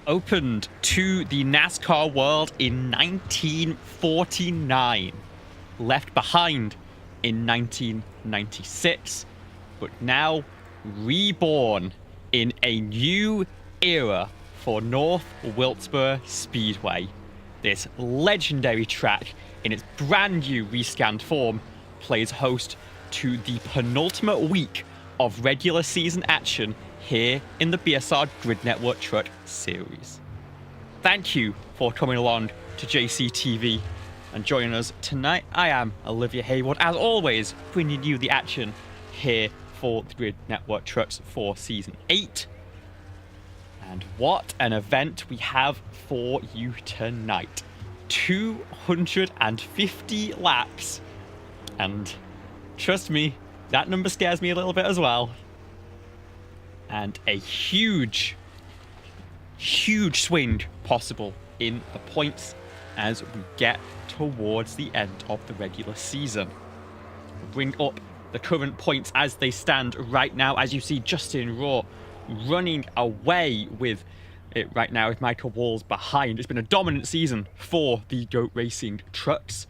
opened to the NASCAR world in 1949, left behind in 1996, but now reborn in a new era for North Wilkesboro Speedway. This legendary track, in its brand new rescanned form, plays host to the penultimate week of regular season action here in the BSR Grid Network Truck Series. Thank you for coming along to JCTV and joining us tonight. I am Olivia Hayward, as always, bringing you the action here for the Grid Network Trucks for Season 8. And what an event we have for you tonight. 250 laps. And trust me, that number scares me a little bit as well. And a huge swing possible in the points as we get towards the end of the regular season. We'll bring up the current points as they stand right now. As you see, Justin Raw running away with it right now with Michael Walls behind. It's been a dominant season for the GOAT Racing trucks.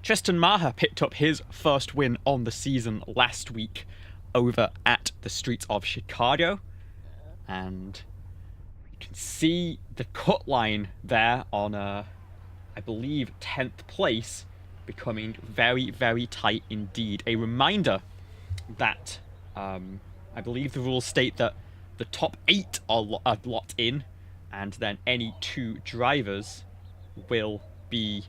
Tristan Maher picked up his first win on the season last week over at the streets of Chicago. And you can see the cut line there on, I believe, 10th place, becoming very, very tight indeed. A reminder that I believe the rules state that the top 8 are locked in, and then any 2 drivers will be,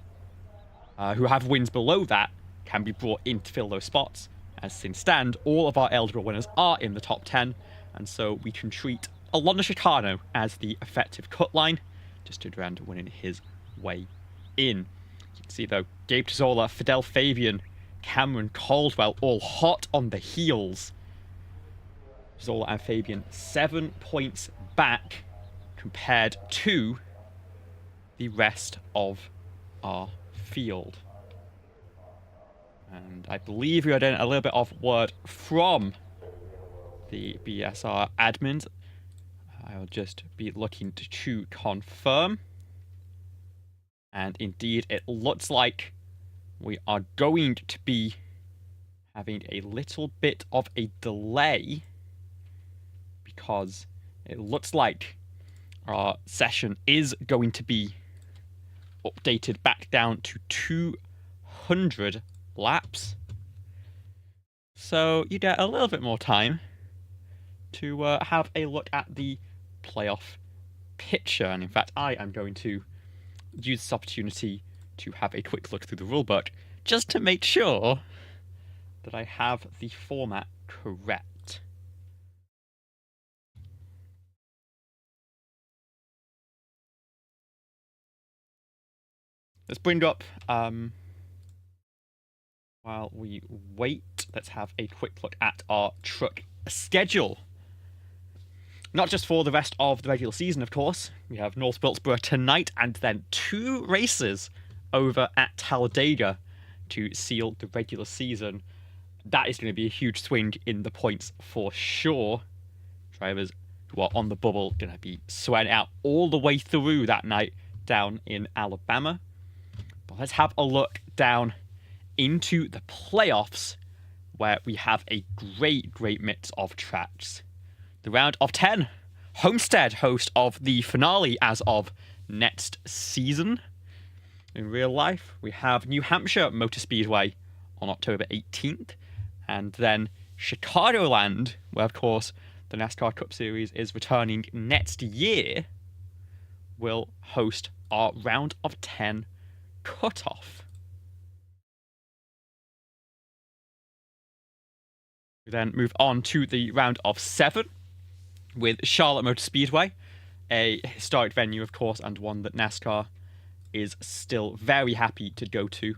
who have wins below that, can be brought in to fill those spots. As things stand, all of our eligible winners are in the top 10, and so we can treat Alonso Chicano as the effective cut line, just to Durand winning his way in. You can see though, Gabe Tazzola, Fidel Fabian, Cameron Caldwell all hot on the heels. Tazzola and Fabian 7 points back compared to the rest of our field. And I believe we are getting a little bit of word from the BSR admins. I'll just be looking to confirm. And indeed, it looks like we are going to be having a little bit of a delay, because it looks like our session is going to be updated back down to 200 laps. So you get a little bit more time to have a look at the playoff picture. And in fact, I am going to use this opportunity to have a quick look through the rulebook just to make sure that I have the format correct. Let's bring up, while we wait, let's have a quick look at our truck schedule. Not just for the rest of the regular season, of course. We have North Wilkesboro tonight, and then 2 races over at Talladega to seal the regular season. That is going to be a huge swing in the points for sure. Drivers who are on the bubble going to be sweating out all the way through that night down in Alabama. But let's have a look down into the playoffs, where we have a great mix of tracks. The round of 10, Homestead, host of the finale as of next season. In real life, we have New Hampshire Motor Speedway on October 18th, and then Chicagoland, where of course the NASCAR Cup Series is returning next year, will host our round of 10 cutoff. We then move on to the round of 7 with Charlotte Motor Speedway, a historic venue, of course, and one that NASCAR is still very happy to go to.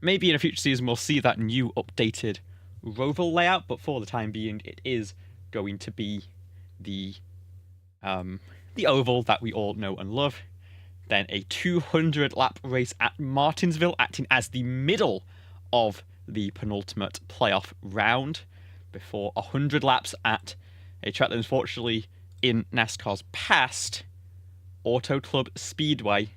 Maybe in a future season we'll see that new updated Roval layout, but for the time being it is going to be the oval that we all know and love. Then a 200 lap race at Martinsville, acting as the middle of the penultimate playoff round, before 100 laps at a track that unfortunately in NASCAR's past, Auto Club Speedway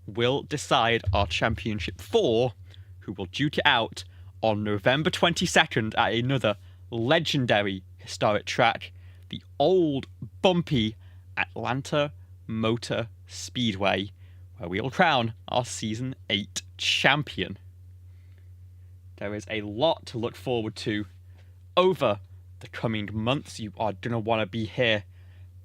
will decide our Championship 4, who will duke it out on November 22nd at another legendary historic track, the old, bumpy Atlanta Motor Speedway, where we will crown our Season 8 champion. There is a lot to look forward to over the coming months. You are going to want to be here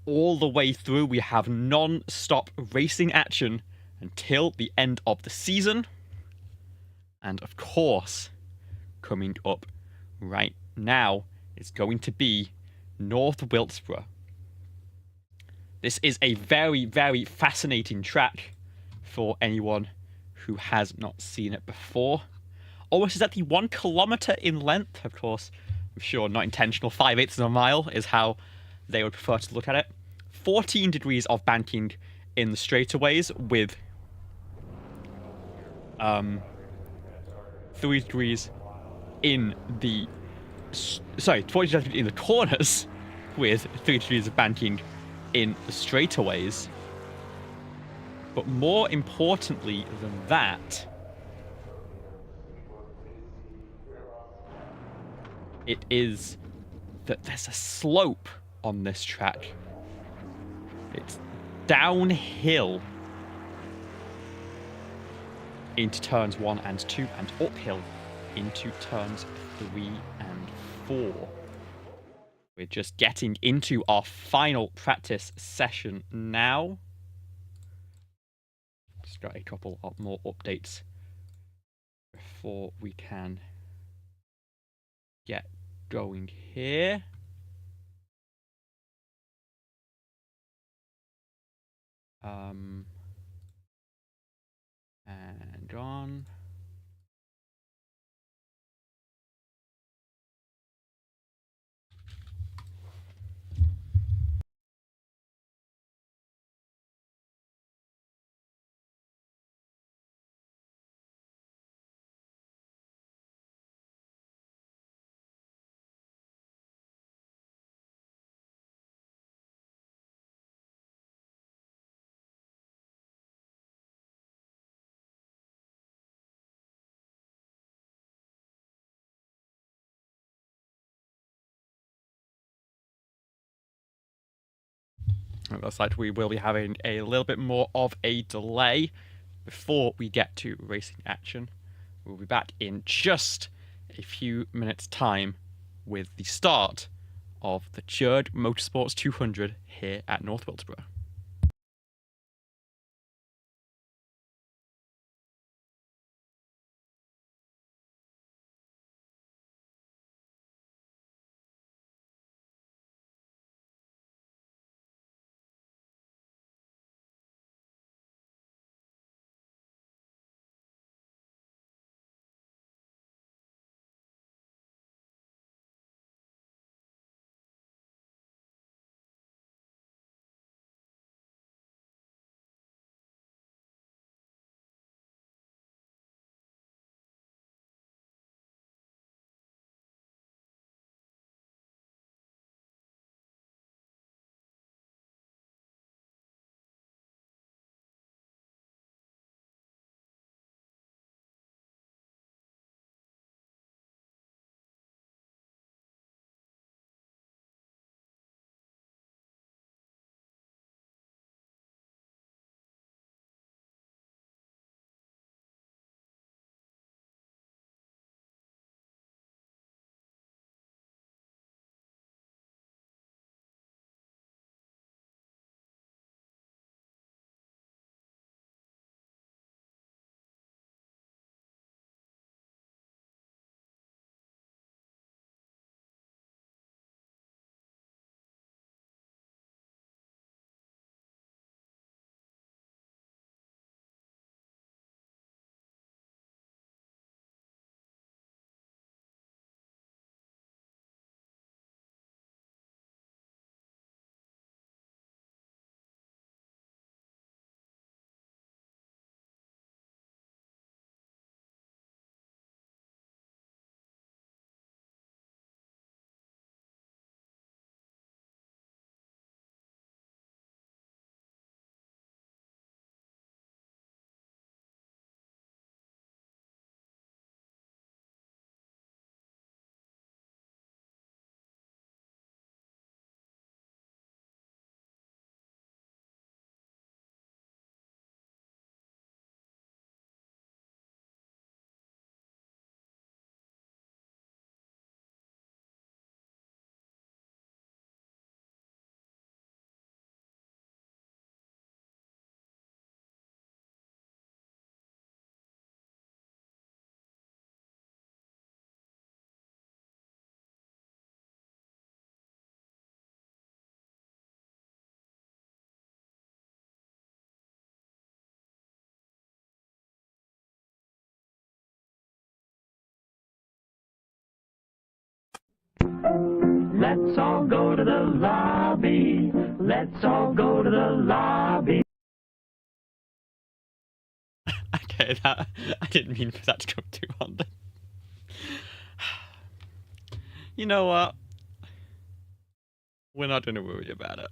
all the way through. We have non-stop racing action until the end of the season. And of course, coming up right now is going to be North Wilkesboro. This is a very, very fascinating track for anyone who has not seen it before. Almost exactly 1 kilometer in length. Of course, I'm sure not intentional. 5/8 of a mile is how they would prefer to look at it. 14 degrees of banking in the straightaways with 3 degrees in the 40 degrees in the corners with 3 degrees of banking in the straightaways. But more importantly than that, it is that there's a slope on this track. It's downhill into turns 1 and 2 and uphill into turns 3 and 4. We're just getting into our final practice session now. Just got a couple of more updates before we can get going here. And on. It looks like we will be having a little bit more of a delay before we get to racing action. We'll be back in just a few minutes' time with the start of the Jurg Motorsports 200 here at North Wilkesboro. Let's all go to the lobby. Let's all go to the lobby. Okay, I didn't mean for that to come too on then. You know what? We're not going to worry about it.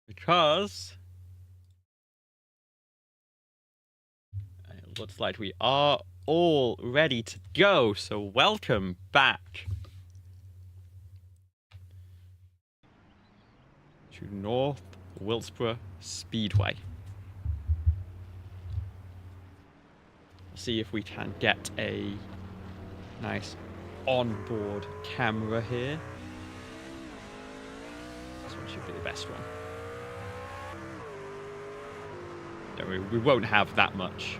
Because it looks like we are all ready to go. So welcome back to North Wilkesboro Speedway. See if we can get a nice onboard camera here. This one should be the best one. Don't worry, we won't have that much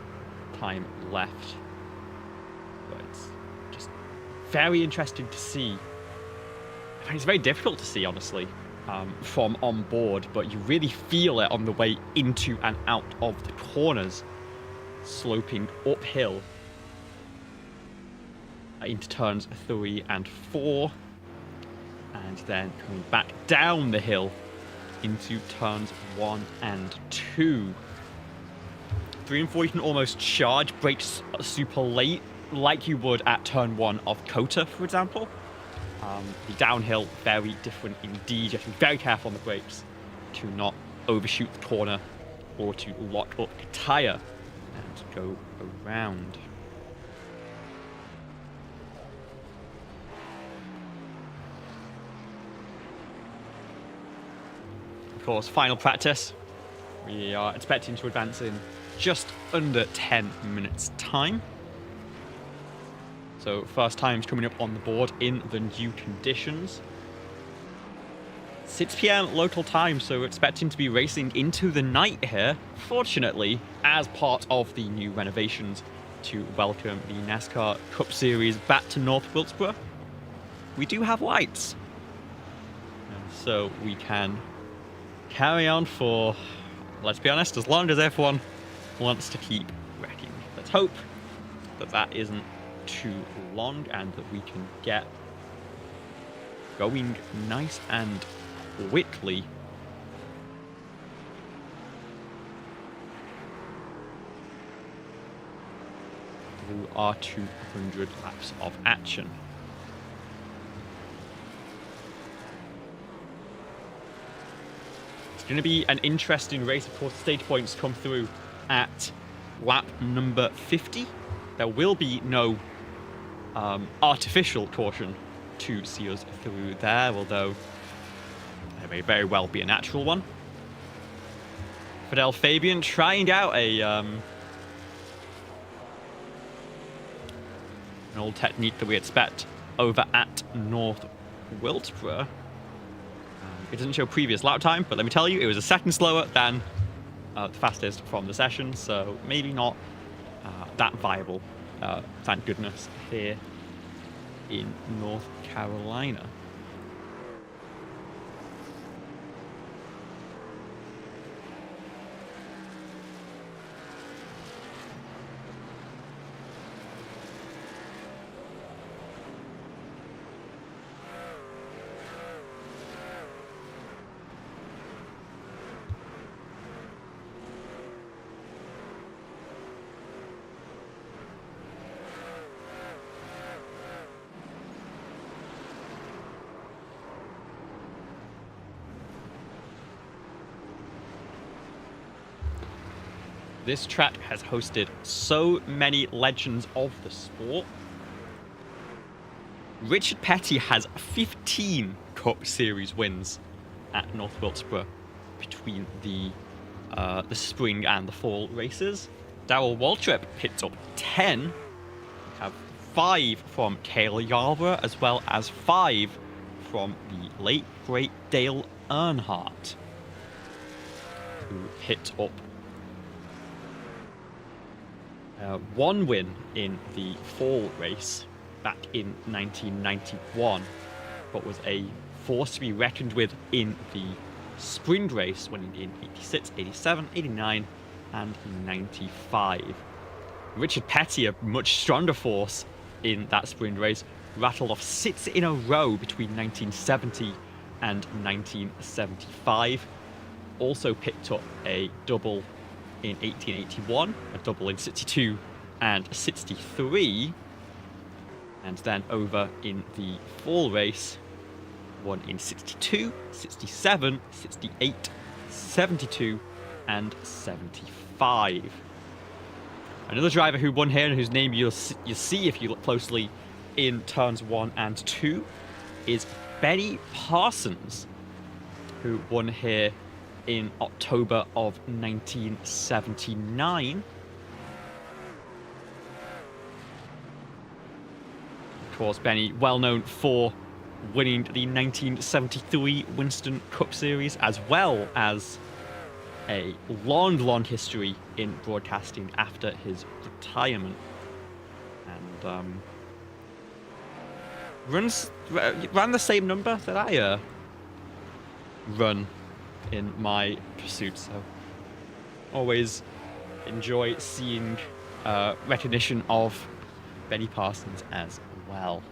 time left. But it's just very interesting to see. I mean, it's very difficult to see, honestly, from on board, but you really feel it on the way into and out of the corners, sloping uphill into turns 3 and 4, and then coming back down the hill into turns 1 and 2. 3 and 4 you can almost charge, brakes super late, like you would at turn 1 of Kota, for example. The downhill, very different indeed. You have to be very careful on the brakes to not overshoot the corner or to lock up the tyre and go around. Of course, final practice. We are expecting to advance in just under 10 minutes time. So first times coming up on the board in the new conditions. 6 p.m. local time, so we're expecting to be racing into the night here. Fortunately, as part of the new renovations to welcome the NASCAR Cup Series back to North Wilkesboro, we do have lights. And so we can carry on for, let's be honest, as long as everyone wants to keep wrecking. Let's hope that that isn't too long and that we can get going nice and quickly. Through our 200 laps of action. It's going to be an interesting race. Of course, stage points come through at lap number 50. There will be no artificial caution to see us through there, although there may very well be a natural one. Fidel Fabian trying out an old technique that we expect over at North Wilkesboro. It doesn't show previous lap time, but let me tell you, it was a second slower than the fastest from the session, so maybe not that viable, thank goodness, here in North Carolina. This track has hosted so many legends of the sport. Richard Petty has 15 Cup Series wins at North Wilkesboro between the spring and the fall races. Darrell Waltrip picked up 10. We have 5 from Cale Yarborough, as well as 5 from the late great Dale Earnhardt, who picked up 1 win in the fall race back in 1991, but was a force to be reckoned with in the spring race, winning in 86, 87, 89, and 95. Richard Petty, a much stronger force in that spring race, rattled off 6 in a row between 1970 and 1975. Also picked up a double in 1881, a double in 62 and 63. And then over in the fall race, won in 62, 67, 68, 72 and 75. Another driver who won here and whose name you'll see if you look closely in turns 1 and 2 is Benny Parsons, who won here in October of 1979. Of course, Benny, well known for winning the 1973 Winston Cup Series, as well as a long history in broadcasting after his retirement. And ran the same number that I run in my pursuit, so always enjoy seeing recognition of Benny Parsons as well.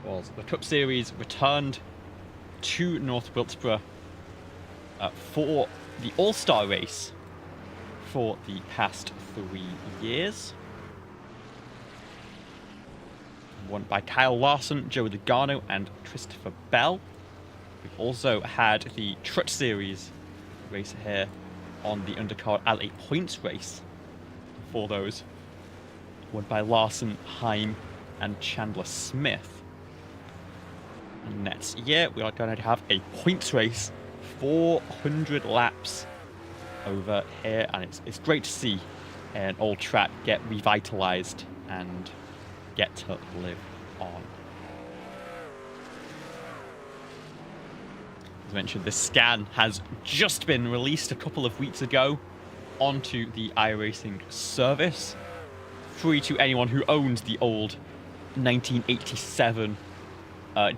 Well, the Cup Series returned to North Wilkesboro for the All-Star race for the past 3 years. Won by Kyle Larson, Joey Logano, and Christopher Bell. We've also had the Truck Series race here on the undercard as a points race for those. Won by Larson, Heim, and Chandler Smith. And next year, we are going to have a points race, 400 laps over here, and it's great to see an old track get revitalized and get to live on. As mentioned, this scan has just been released a couple of weeks ago onto the iRacing service, free to anyone who owns the old 1987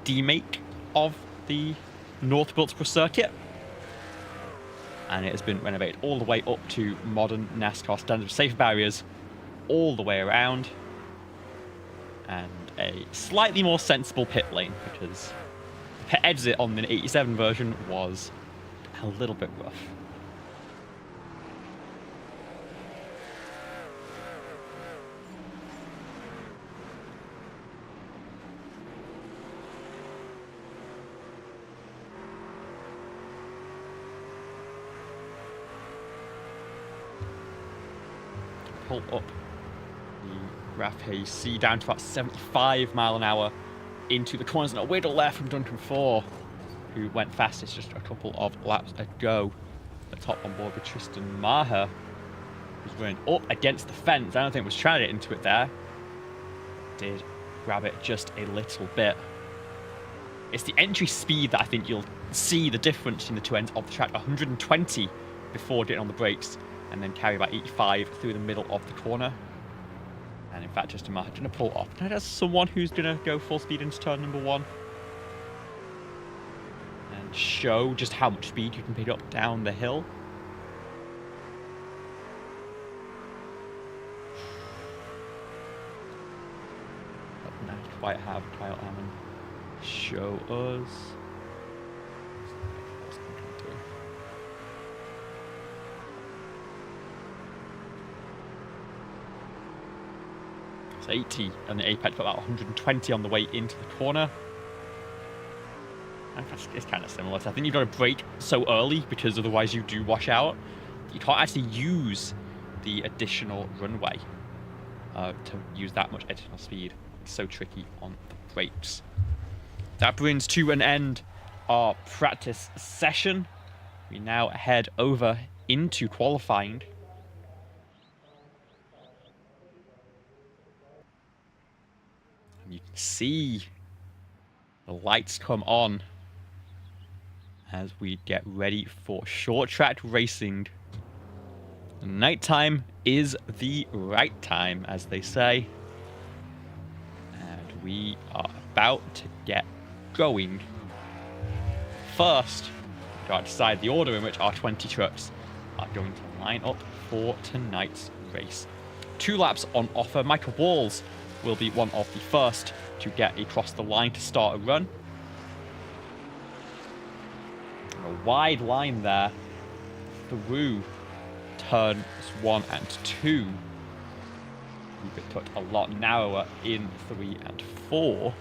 D-make of the North Wilkesboro circuit. And it has been renovated all the way up to modern NASCAR standard safe barriers all the way around. And a slightly more sensible pit lane, because the pit exit on the 87 version was a little bit rough. Pull up the graph here, you see down to about 75 mile an hour into the corners, and a wiggle left from Duncan 4, who went fastest just a couple of laps ago. The top on board with Tristan Maher, who's running up against the fence. I don't think was trying to get into it there. Did grab it just a little bit. It's the entry speed that I think you'll see the difference in the two ends of the track. 120 before getting on the brakes, and then carry about 85 through the middle of the corner. And in fact, Justin Maher going to pull off. Now there's someone who's going to go full speed into turn number 1. And show just how much speed you can pick up down the hill. But not quite have Kyle Allen show us. It's 80 on the apex, but about 120 on the way into the corner. And it's kind of similar. So I think you've got to brake so early, because otherwise you do wash out. You can't actually use the additional runway to use that much additional speed. It's so tricky on the brakes. That brings to an end our practice session. We now head over into qualifying. You can see the lights come on as we get ready for short track racing. Nighttime is the right time, as they say. And we are about to get going. First, we've got to decide the order in which our 20 trucks are going to line up for tonight's race. 2 laps on offer. Michael Walls will be one of the first to get across the line to start a run. A wide line there through turns 1 and 2. It put a lot narrower in 3 and 4.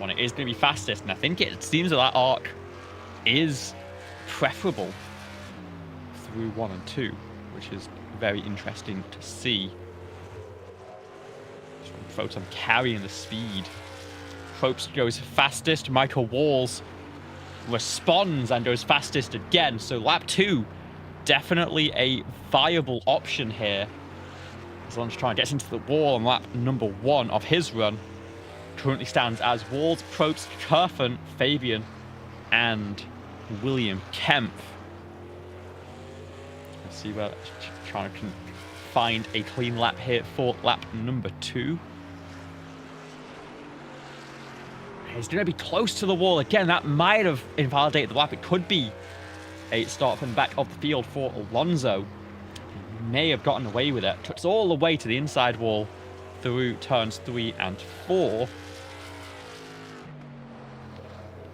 It is going to be fastest, and I think it seems that arc is preferable through 1 and 2, which is very interesting to see. Folks, I'm carrying the speed. Probst goes fastest. Michael Walls responds and goes fastest again. So lap 2, definitely a viable option here. As long as trying to get into the wall on lap number 1 of his run. Currently stands as Walls, Probst, Kerfen, Fabian, and William Kempf. Let's see where trying to find a clean lap here for lap number 2. He's going to be close to the wall again. That might have invalidated the lap. It could be a start from the back of the field for Alonso. He may have gotten away with it. Took us all the way to the inside wall through turns 3 and 4.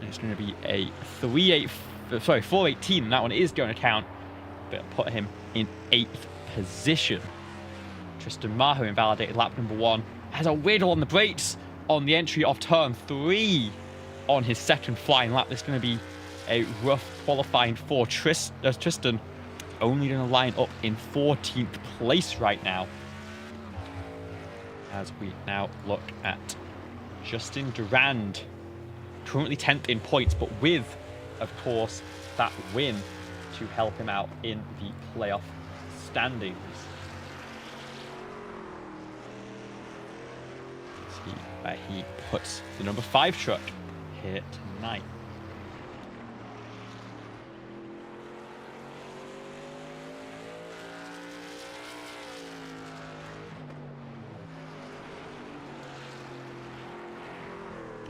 It's going to be a 418. That one is going to count, but it'll put him in 8th position. Tristan Maho invalidated lap number 1. Has a wiggle on the brakes on the entry of turn 3 on his second flying lap. This is going to be a rough qualifying for Tristan. Only going to line up in 14th place right now. As we now look at Justin Durand. Currently 10th in points, but with, of course, that win to help him out in the playoff standings. Let's see where he puts the number 5 truck here tonight.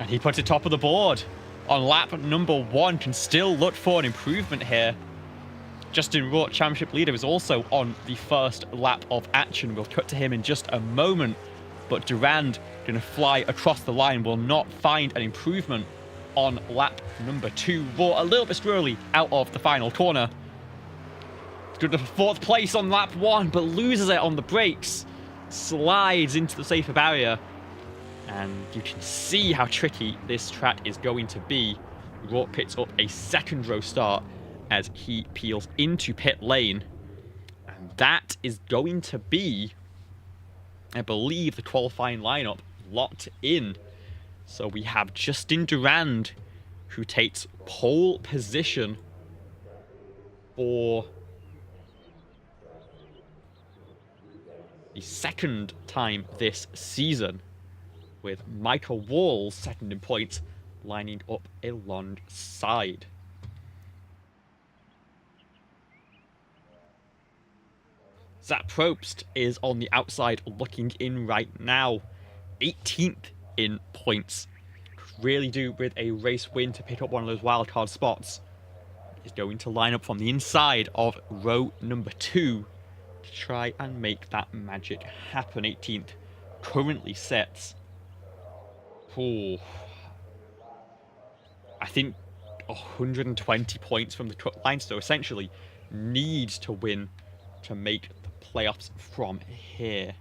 And he puts it top of the board on lap number 1. Can still look for an improvement here. Justin Rourke, championship leader, is also on the first lap of action. We'll cut to him in just a moment. But Durand going to fly across the line. Will not find an improvement on lap number 2. Rourke a little bit squirrely out of the final corner. Good for 4th place on lap 1, but loses it on the brakes. Slides into the safer barrier. And you can see how tricky this track is going to be. Rourke picks up a second row start as he peels into pit lane. And that is going to be, I believe, the qualifying lineup locked in. So we have Justin Durand, who takes pole position for the second time this season, with Michael Walls second in points, lining up alongside. Zach Probst is on the outside looking in right now. 18th in points. Really do with a race win to pick up one of those wildcard spots. Is going to line up from the inside of row number 2 to try and make that magic happen. 18th currently sets. Oh, I think 120 points from the cut line, so essentially needs to win to make the playoffs from here.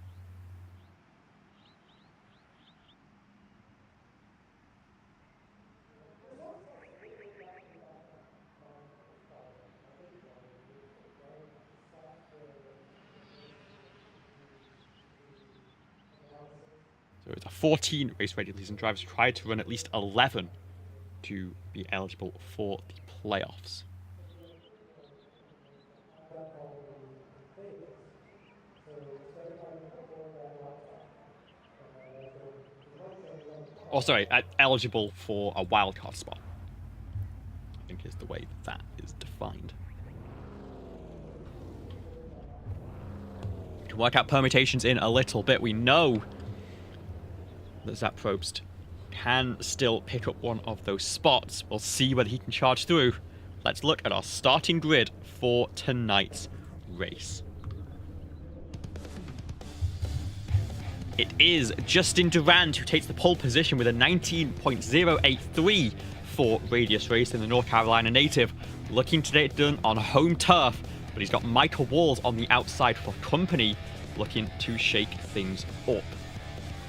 So it's a 14 race regular season. Drivers tried to run at least 11 to be eligible for the playoffs. Oh, sorry, eligible for a wildcard spot, I think is the way that is defined. We can work out permutations in a little bit. We know that Zach Probst can still pick up one of those spots. We'll see whether he can charge through. Let's look at our starting grid for tonight's race. It is Justin Durand who takes the pole position with a 19.083 for Radius Racing, the North Carolina native, looking to get it done on home turf, but he's got Michael Walls on the outside for company, looking to shake things up.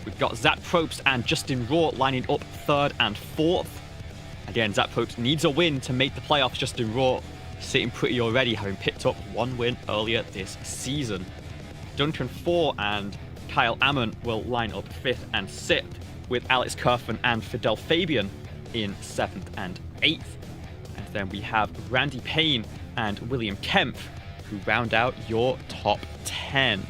We've got Zach Probst and Justin Raw lining up third and fourth. Again, Zach Probst needs a win to make the playoffs. Justin Raw sitting pretty already, having picked up one win earlier this season. Duncan 4 and Kyle Ammon will line up 5th and 6th, with Alex Kerfan and Fidel Fabian in 7th and 8th. And then we have Randy Payne and William Kempf, who round out your top 10.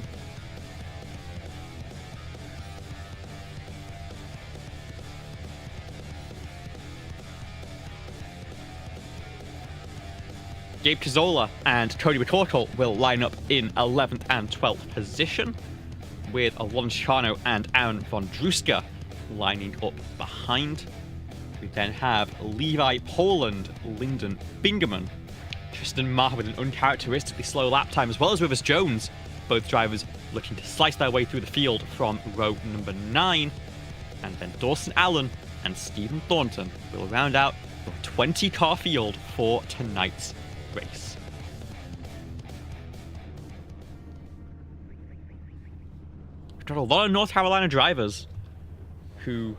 Gabe Cazzola and Cody McCorkle will line up in 11th and 12th position, with Alon Chano and Aaron von Druska lining up behind. We then have Levi Poland, Lyndon Bingaman, Tristan Maher with an uncharacteristically slow lap time, as well as Rivers Jones, both drivers looking to slice their way through the field from row number 9. And then Dawson Allen and Stephen Thornton will round out the 20-car field for tonight's race. We've got a lot of North Carolina drivers who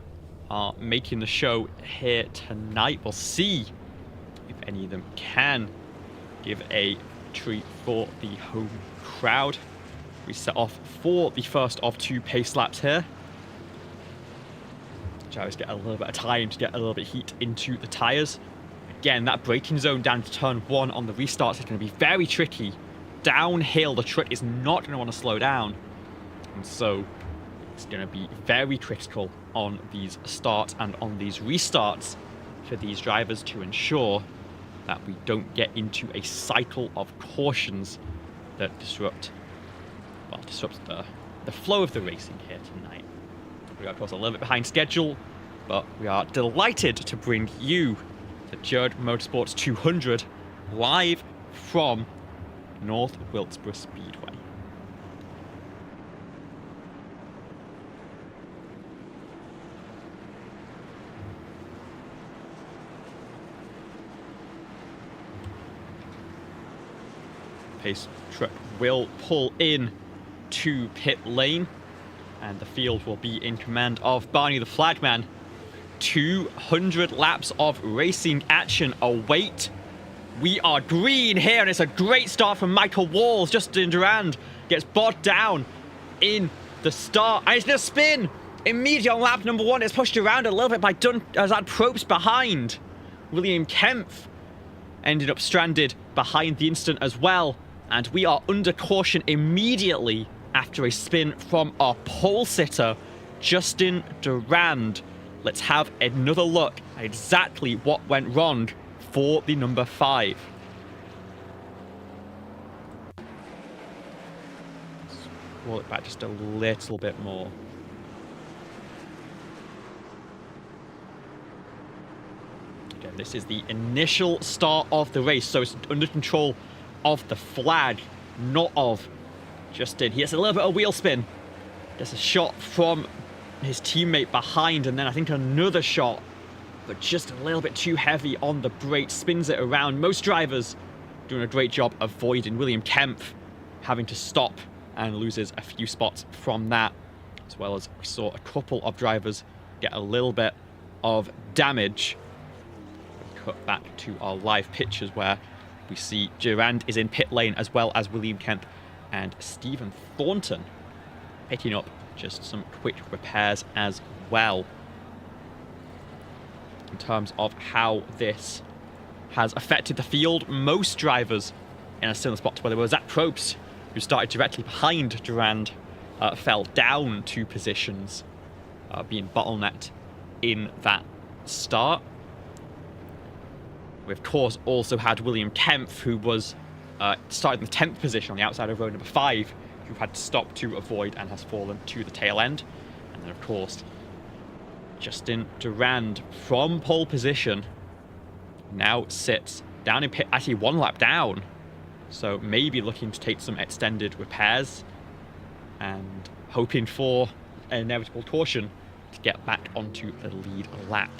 are making the show here tonight. We'll see if any of them can give a treat for the home crowd. We set off for the first of 2 pace laps here. Drivers get a little bit of time to get a little bit of heat into the tyres. Again, that braking zone down to turn 1 on the restarts is going to be very tricky. Downhill, the truck is not going to want to slow down. And so it's going to be very critical on these starts and on these restarts for these drivers to ensure that we don't get into a cycle of cautions that disrupt the flow of the racing here tonight. We are, of course, a little bit behind schedule, but we are delighted to bring you the Jurg Motorsports 200 live from North Wilkesboro Speedway. Pace truck will pull in to pit lane, and the field will be in command of Barney the Flagman. 200 laps of racing action await. We are green here, and it's a great start from Michael Walls. Justin Durand gets bogged down in the start, and it's going to spin immediately on lap number 1. It's pushed around a little bit by Zach Probst behind. William Kempf ended up stranded behind the instant as well, and we are under caution immediately after a spin from our pole sitter, Justin Durand. Let's have another look at exactly what went wrong for the number 5. Roll it back just a little bit more. Again, this is the initial start of the race, so it's under control of the flag, not of Justin. He has a little bit of wheel spin. Gets a shot from his teammate behind, and then I think another shot, but just a little bit too heavy on the brake, spins it around. Most drivers doing a great job avoiding. William Kempf having to stop and loses a few spots from that, as well as we saw a couple of drivers get a little bit of damage. We cut back to our live pictures where we see Durand is in pit lane, as well as William Kemp and Stephen Thornton picking up just some quick repairs as well. In terms of how this has affected the field, most drivers in a similar spot to where there was Zach Probst, who started directly behind Durand, fell down 2 positions, being bottlenecked in that start. We, of course, also had William Kempf, who was started in the 10th position on the outside of row number 5, who had to stop to avoid and has fallen to the tail end. And then, of course, Justin Durand from pole position now sits down in pit, actually 1 lap down. So maybe looking to take some extended repairs and hoping for an inevitable caution to get back onto the lead lap.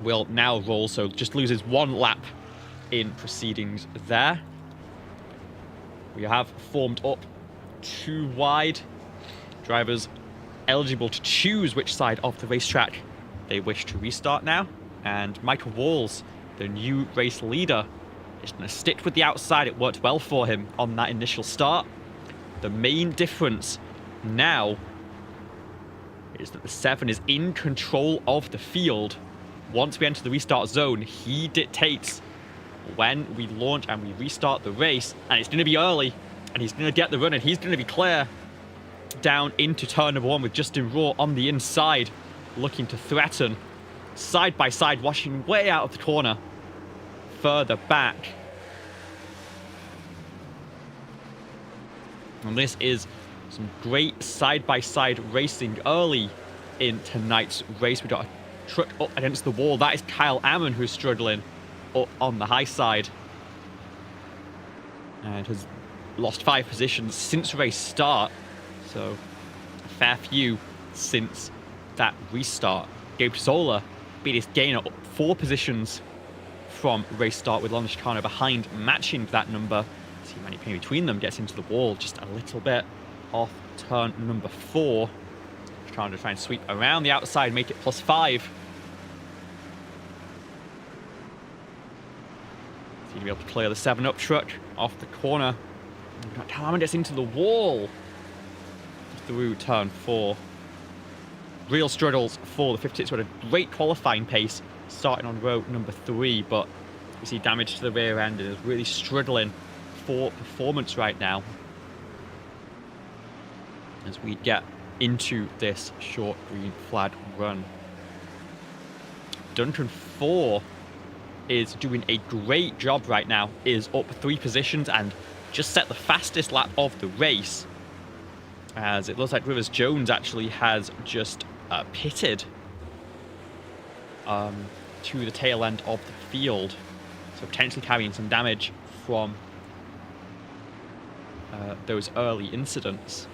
Will now roll, so just loses 1 lap in proceedings there. We have formed up 2 wide. Drivers eligible to choose which side of the racetrack they wish to restart now. And Michael Walls, the new race leader, is going to stick with the outside. It worked well for him on that initial start. The main difference now is that the 7 is in control of the field. Once we enter the restart zone, he dictates when we launch and we restart the race. And it's going to be early, and he's going to get the run, and he's going to be clear down into turn number 1 with Justin Raw on the inside, looking to threaten. Side by side, washing way out of the corner, further back. And this is some great side-by-side racing early in tonight's race. We got a truck up against the wall. That is Kyle Ammon, who's struggling up on the high side and has lost 5 positions since race start. So a fair few since that restart. Gabe Zola beat his gainer up 4 positions from race start, with Lon Chicano behind, matching that number. See Manny Payne between them, gets into the wall just a little bit off turn number 4. Trying to try and sweep around the outside, make it +5. Seem to be able to clear the 7-up truck off the corner. Kyle gets into the wall through turn 4. Real struggles for the 56, who had a great qualifying pace starting on row number 3, but we see damage to the rear end and is really struggling for performance right now as we get into this short green flag run. Duncan 4 is doing a great job right now, is up 3 positions and just set the fastest lap of the race, as it looks like Rivers Jones actually has just pitted to the tail end of the field, so potentially carrying some damage from those early incidents.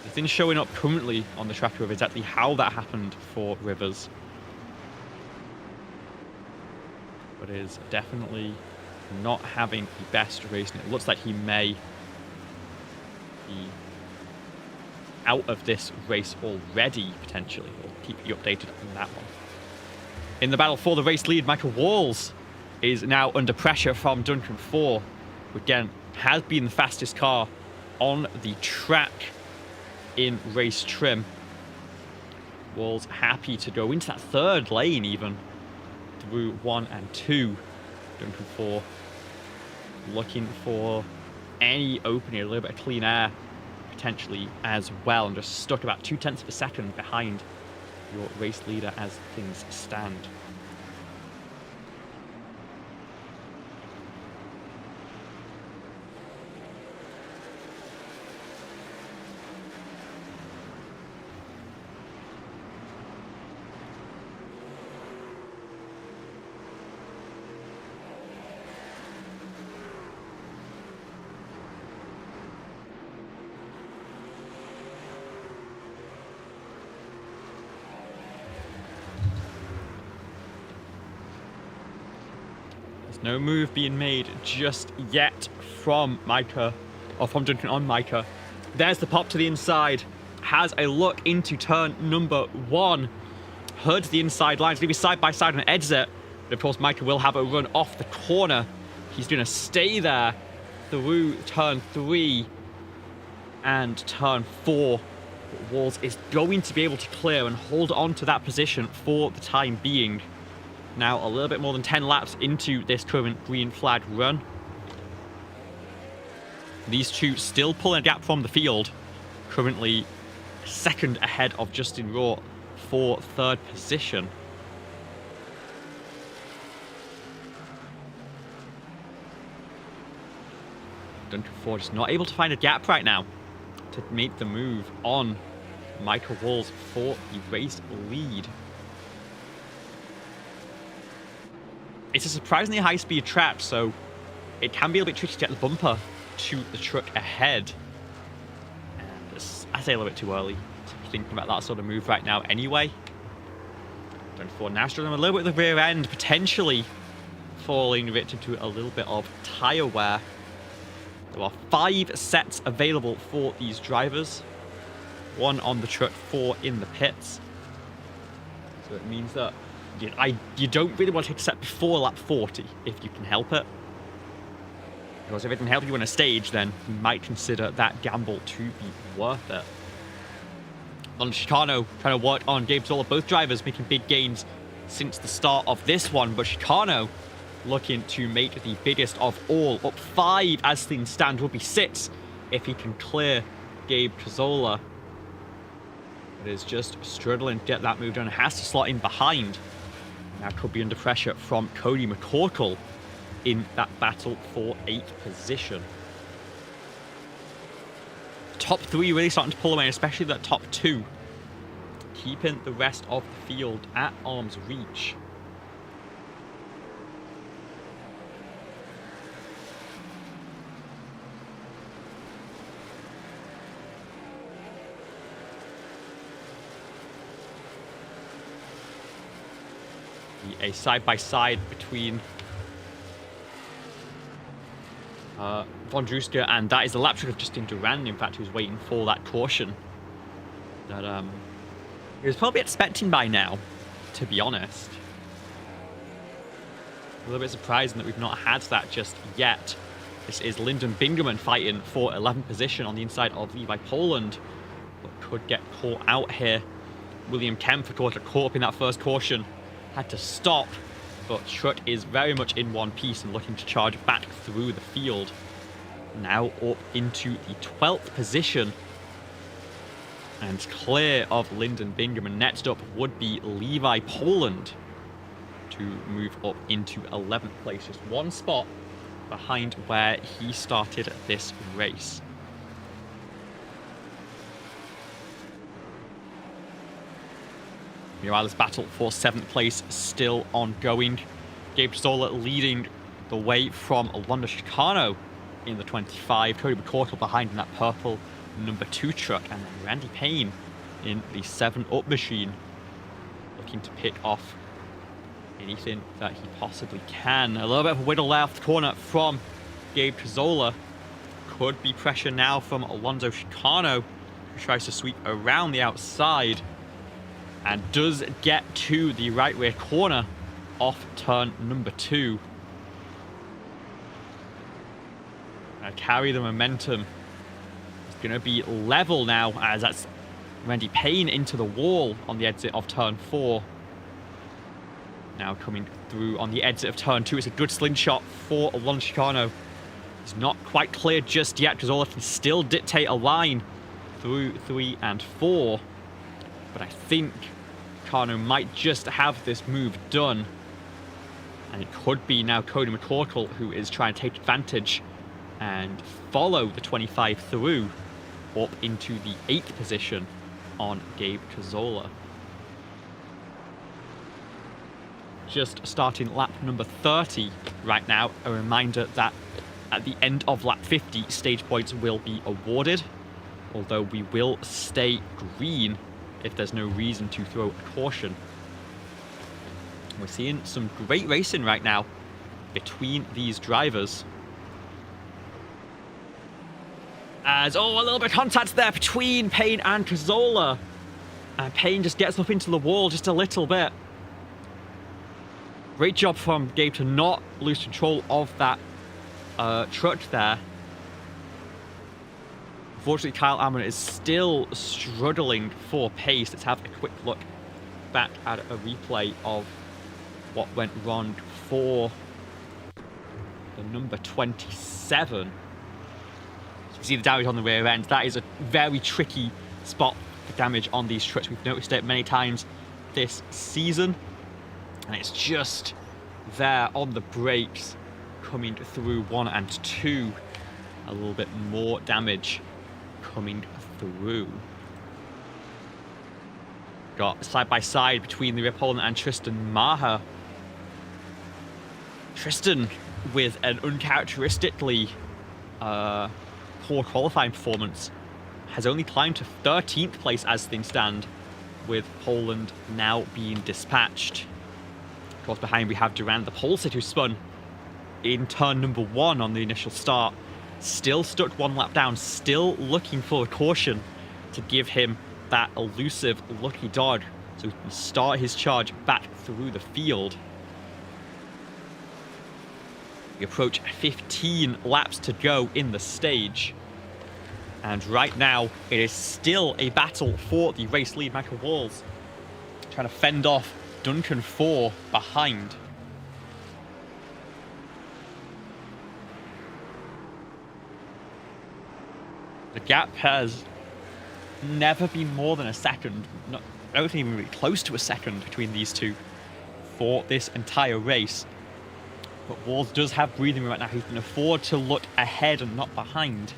Nothing showing up currently on the tracker of exactly how that happened for Rivers, but is definitely not having the best race, and it looks like he may be out of this race already, potentially. We'll keep you updated on that one. In the battle for the race lead, Michael Walls is now under pressure from Duncan 4, who again has been the fastest car on the track in race trim. Walls happy to go into that 3rd lane even through 1 and 2. Duncan 4 looking for any opening, a little bit of clean air potentially as well, and just stuck about 0.2 of a second behind your race leader as things stand. No move being made just yet from Micah, or from Duncan on Micah. There's the pop to the inside. Has a look into turn number 1. Heard the inside lines, maybe side by side on an exit. But of course, Micah will have a run off the corner. He's going to stay there through turn 3 and turn 4. But Walls is going to be able to clear and hold on to that position for the time being. Now a little bit more than 10 laps into this current green flag run. These two still pulling a gap from the field. Currently 2nd ahead of Justin Raw for 3rd position. Duncan 4 just not able to find a gap right now to make the move on Michael Walls for the race lead. It's a surprisingly high-speed track, so it can be a bit tricky to get the bumper to the truck ahead. And I say a little bit too early to be thinking about that sort of move right now anyway. Going for now, struggling a little bit with the rear end, potentially falling victim to a little bit of tyre wear. There are 5 sets available for these drivers. 1 on the truck, 4 in the pits. So it means that you don't really want to take a set before lap 40 if you can help it. Because if it can help you in a stage, then you might consider that gamble to be worth it. On Chicano, trying to work on Gabe Zola, both drivers making big gains since the start of this one, but Chicano looking to make the biggest of all. Up 5 as things stand, would be 6 if he can clear Gabe Zola. But is just struggling to get that move done. Has to slot in behind. Now could be under pressure from Cody McCorkle in that battle for 8th position. Top 3 really starting to pull away, especially that top 2. Keeping the rest of the field at arm's reach. A side-by-side between Von Druska, and that is the lap trick of Justin Duran, in fact, who's waiting for that caution that he was probably expecting by now, to be honest. A little bit surprising that we've not had that just yet. This is Lyndon Bingaman fighting for 11th position on the inside of Levi Poland, but could get caught out here. William Kemp, of course, got caught up in that first caution. Had to stop, but Truck is very much in one piece and looking to charge back through the field. Now up into the 12th position and clear of Lyndon Bingham. Next up would be Levi Poland to move up into 11th place, just 1 spot behind where he started this race. Meanwhile, this battle for 7th place still ongoing. Gabe Zola leading the way from London Chicano in the 25. Cody McCorkle behind in that purple number 2 truck. And then Randy Payne in the 7-up machine, looking to pick off anything that he possibly can. A little bit of a wiggle there off the corner from Gabe Zola. Could be pressure now from Alonso Chicano, who tries to sweep around the outside. And does get to the right rear corner off turn number 2. Carry the momentum. It's going to be level now, as that's Randy Payne into the wall on the exit of turn 4. Now coming through on the exit of turn 2. It's a good slingshot for Alonso Chicano. It's not quite clear just yet, because Olaf can still dictate a line through 3 and 4. But I think Chicano might just have this move done. And it could be now Cody McCorkle who is trying to take advantage and follow the 25 through up into the 8th position on Gabe Zola. Just starting lap number 30 right now. A reminder that at the end of lap 50, stage points will be awarded, although we will stay green if there's no reason to throw a caution. We're seeing some great racing right now between these drivers. As, a little bit of contact there between Payne and Zola. And Payne just gets up into the wall just a little bit. Great job from Gabe to not lose control of that truck there. Unfortunately, Kyle Amon is still struggling for pace. Let's have a quick look back at a replay of what went wrong for the number 27. So you see the damage on the rear end. That is a very tricky spot for damage on these trucks. We've noticed it many times this season. And it's just there on the brakes, coming through 1 and 2. A little bit more damage coming through. Got side by side between the opponent and Tristan Maher. Tristan with an uncharacteristically poor qualifying performance has only climbed to 13th place as things stand, with Poland now being dispatched. Of course, behind we have Durand, the pole sitter, who spun in turn number 1 on the initial start. Still stuck 1 lap down, still looking for a caution to give him that elusive lucky dog so he can start his charge back through the field. We approach 15 laps to go in the stage. And right now, it is still a battle for the race lead. Michael Walls trying to fend off Duncan 4 behind. The gap has never been more than a second. I don't think even really close to a second between these two for this entire race. But Walls does have breathing room right now. He can afford to look ahead and not behind.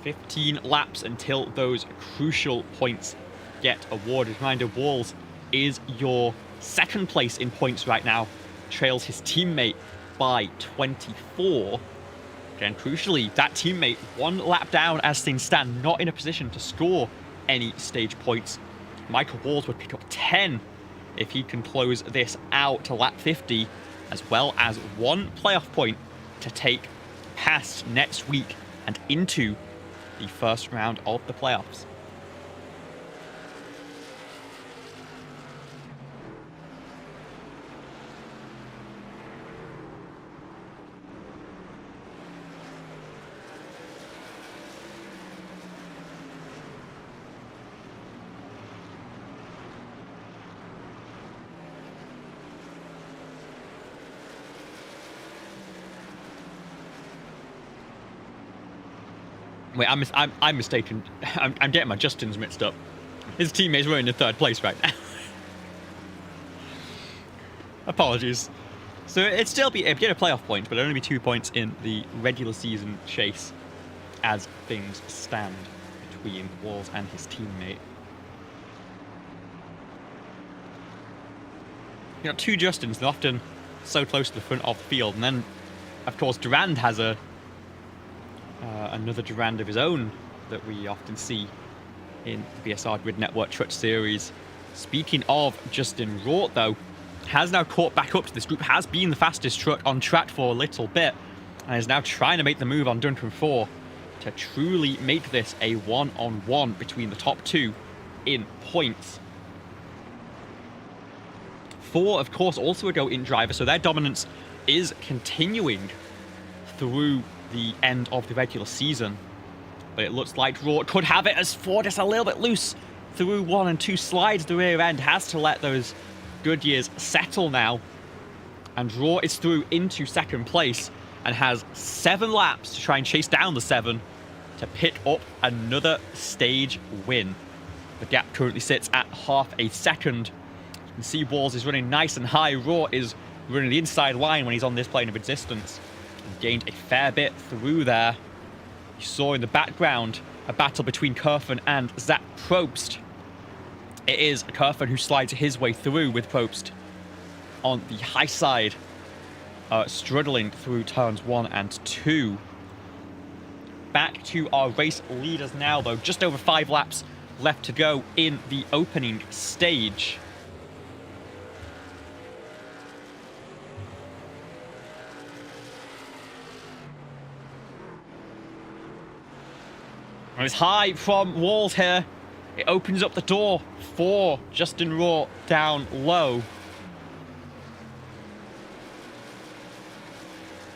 15 laps until those crucial points get awarded. Reminder, Walls is your second place in points right now. Trails his teammate by 24. Again, crucially, that teammate 1 lap down as things stand, not in a position to score any stage points. Michael Walls would pick up 10 if he can close this out to lap 50, as well as 1 playoff point to take past next week and into the first round of the playoffs. Wait, I'm mistaken. I'm getting my Justins mixed up. His teammates were in the 3rd place right now. Apologies. So it'd still be a playoff point, but it'd only be 2 points in the regular season chase as things stand between Walls and his teammate. You know, 2 Justins, they're often so close to the front of the field, and then, of course, Durand has another Durand of his own that we often see in the BSR Grid Network Truck Series. Speaking of Justin Rort, though, has now caught back up to this group, has been the fastest truck on track for a little bit, and is now trying to make the move on Duncan 4 to truly make this a one-on-one between the top 2 in points. 4, of course, also a go-in driver, so their dominance is continuing through the end of the regular season. But it looks like Rort could have it as Ford is a little bit loose through 1 and 2, slides the rear end, has to let those Goodyears settle now. And Rort is through into 2nd place and has 7 laps to try and chase down the 7 to pick up another stage win. The gap currently sits at half a second. You can see Walls is running nice and high. Rort is running the inside line when he's on this plane of existence. Gained a fair bit through there. You saw in the background a battle between Kerfen and Zach Probst. It is Kerfen who slides his way through, with Probst on the high side, struggling through turns 1 and 2. Back to our race leaders now, though. Just over 5 laps left to go in the opening stage. And it's high from Walls here. It opens up the door for Justin Rort down low.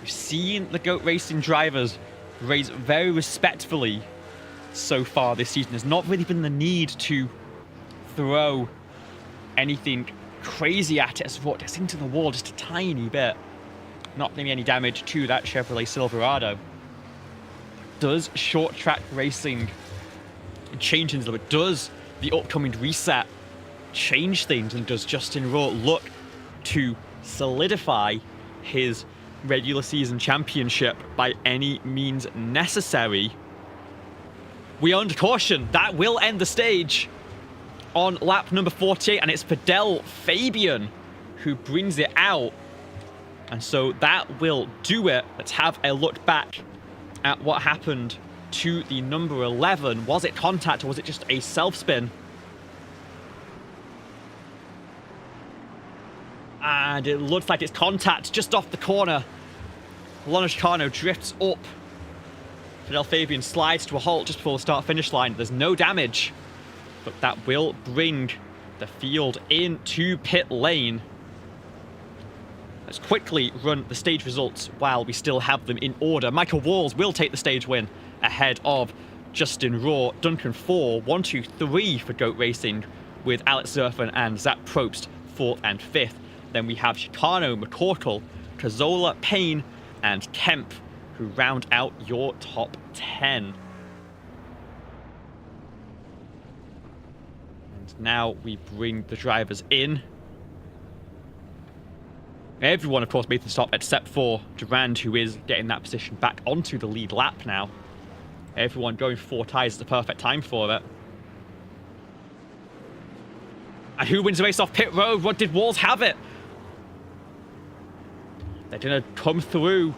We've seen the GOAT Racing drivers race very respectfully so far this season. There's not really been the need to throw anything crazy at it as Rort gets into the wall just a tiny bit. Not doing any damage to that Chevrolet Silverado. Does short track racing change things a little bit? Does the upcoming reset change things? And does Justin Rort look to solidify his regular season championship by any means necessary? We are under caution. That will end the stage on lap number 48, and it's Fidel Fabian who brings it out. And so that will do it. Let's have a look back at what happened to the number 11. Was it contact or was it just a self-spin? And it looks like it's contact just off the corner. Lana Chicano drifts up. Fidel Fabian slides to a halt just before the start-finish line. There's no damage, but that will bring the field into pit lane. Let's quickly run the stage results while we still have them in order. Michael Walls will take the stage win ahead of Justin Raw. Duncan 4, 1, 2, 3 for GOAT Racing, with Alex Zerfin and Zach Probst 4th and 5th. Then we have Chicano, McCorkle, Cazzola, Payne, and Kemp, who round out your top 10. And now we bring the drivers in. Everyone, of course, made the stop except for Durand, who is getting that position back onto the lead lap now. Everyone going 4 tyres is the perfect time for it. And who wins the race off pit road? What did Walls have it? They're going to come through.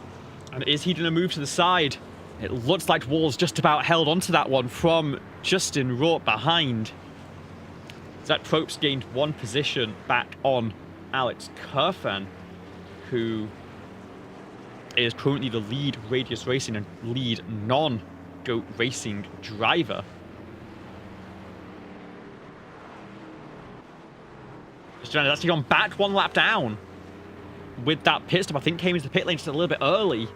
And is he going to move to the side? It looks like Walls just about held onto that one from Justin Raw behind. Zach Probst gained 1 position back on Alex Kerfan, who is currently the lead Radius Racing and lead non-GOAT Racing driver. Justin has actually gone back 1 lap down with that pit stop. I think came into the pit lane just a little bit early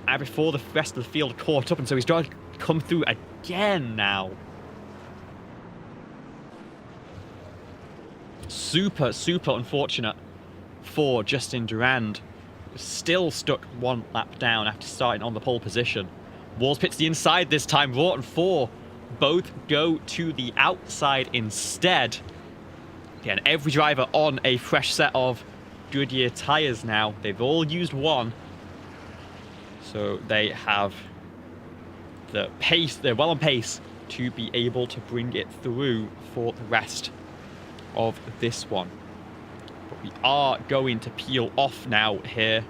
and before the rest of the field caught up, and so he's trying to come through again now. Super unfortunate for Justin Durand. Still stuck 1 lap down after starting on the pole position. Walls pits the inside this time. Raw and 4 both go to the outside instead. Again, every driver on a fresh set of Goodyear tyres now. They've all used 1. So they have the pace, they're well on pace to be able to bring it through for the rest of this one. But we are going to peel off now here.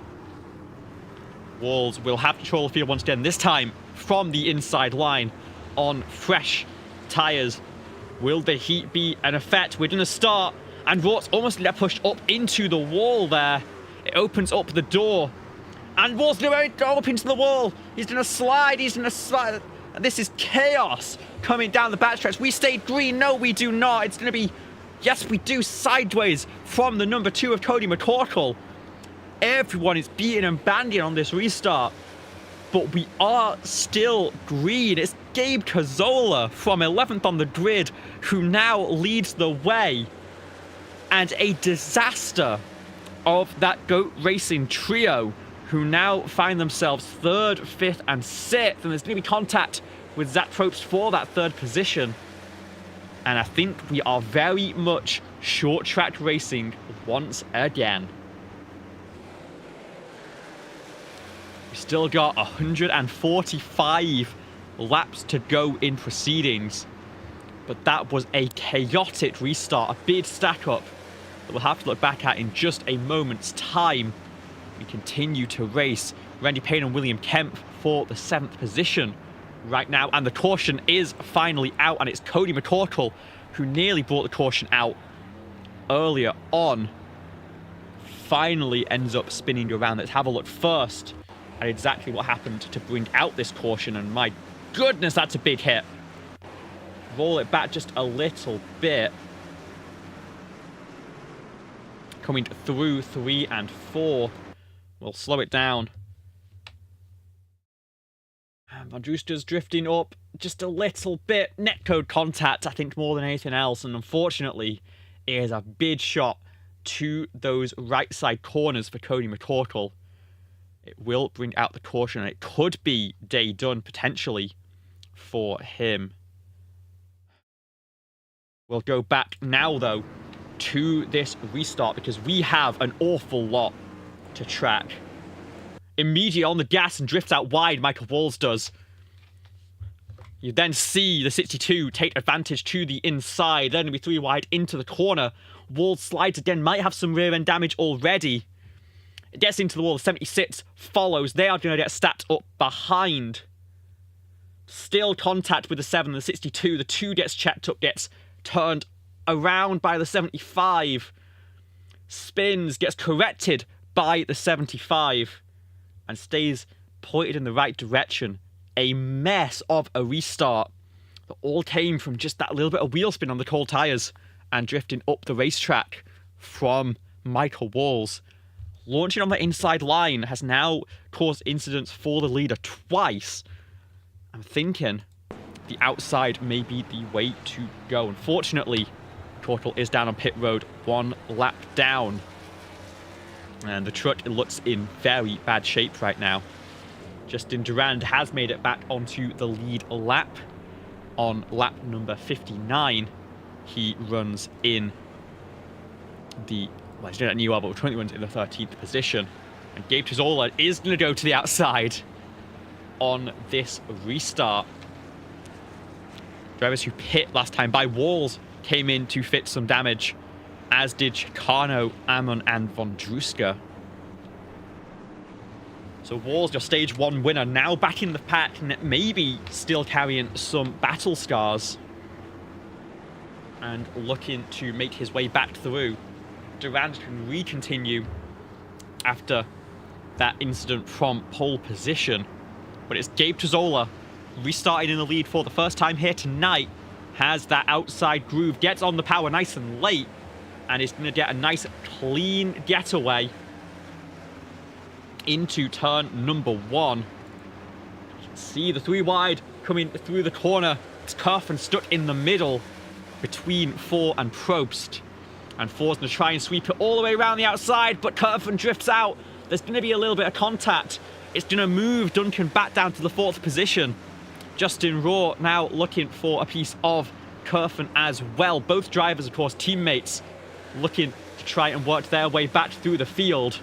Walls will have control of the field once again, this time from the inside line on fresh tyres. Will the heat be an effect? We're going to start, and Raw's almost get pushed up into the wall there. It opens up the door, and Wall's going to go up into the wall. He's going to slide, and this is chaos coming down the backstretch. We stayed green. No, we do not. It's going to be, yes, we do, sideways from the number 2 of Cody McCorkle. Everyone is beating and banding on this restart, but we are still green. It's Gabe Cazzola from 11th on the grid who now leads the way, and a disaster of that GOAT Racing trio who now find themselves 3rd, 5th, and 6th, and there's going to be contact with Zach Probst for that 3rd position. And I think we are very much short track racing once again. We've still got 145 laps to go in proceedings, but that was a chaotic restart, a big stack up that we'll have to look back at in just a moment's time. We continue to race. Randy Payne and William Kemp for the 7th position right now, and the caution is finally out, and it's Cody McCorkle who nearly brought the caution out earlier on. Finally ends up spinning around. Let's have a look first at exactly what happened to bring out this caution, and my goodness, that's a big hit. Roll it back just a little bit. Coming through 3 and 4. We'll slow it down. And Van Drooster's drifting up just a little bit. Netcode contact, I think, more than anything else. And unfortunately, it is a big shot to those right side corners for Cody McCorkle. It will bring out the caution, and it could be day done, potentially, for him. We'll go back now, though, to this restart, because we have an awful lot to track. Immediately on the gas and drifts out wide, Michael Walls does. You then see the 62 take advantage to the inside. They're going to be 3 wide into the corner. Wall slides again, might have some rear end damage already. It gets into the wall. The 76 follows. They are going to get stacked up behind. Still contact with the 7 and the 62. The 2 gets checked up, gets turned around by the 75. Spins, gets corrected by the 75. And stays pointed in the right direction. A mess of a restart that all came from just that little bit of wheel spin on the cold tyres and drifting up the racetrack from Michael Walls. Launching on the inside line has now caused incidents for the leader twice. I'm thinking the outside may be the way to go. Unfortunately, Tortle is down on pit road, 1 lap down. And the truck looks in very bad shape right now. Justin Durand has made it back onto the lead lap. On lap number 59, he runs in the... well, he's doing it at new level, currently runs in the 13th position. And Gabe Trizzola is going to go to the outside on this restart. Drivers who pit last time by Walls came in to fit some damage, as did Chicano, Amon, and Vondruska. So Walls, your stage 1 winner, now back in the pack, maybe still carrying some battle scars. And looking to make his way back through. Durand can re-continue after that incident from pole position. But it's Gabe Trizzola restarting in the lead for the first time here tonight. Has that outside groove, gets on the power nice and late, and is going to get a nice clean getaway into turn number 1. You can see the 3 wide coming through the corner. It's Kerfen stuck in the middle between 4 and Probst. And 4's going to try and sweep it all the way around the outside, but Kerfen drifts out. There's going to be a little bit of contact. It's going to move Duncan back down to the 4th position. Justin Raw now looking for a piece of Kerfen as well. Both drivers, of course, teammates, looking to try and work their way back through the field.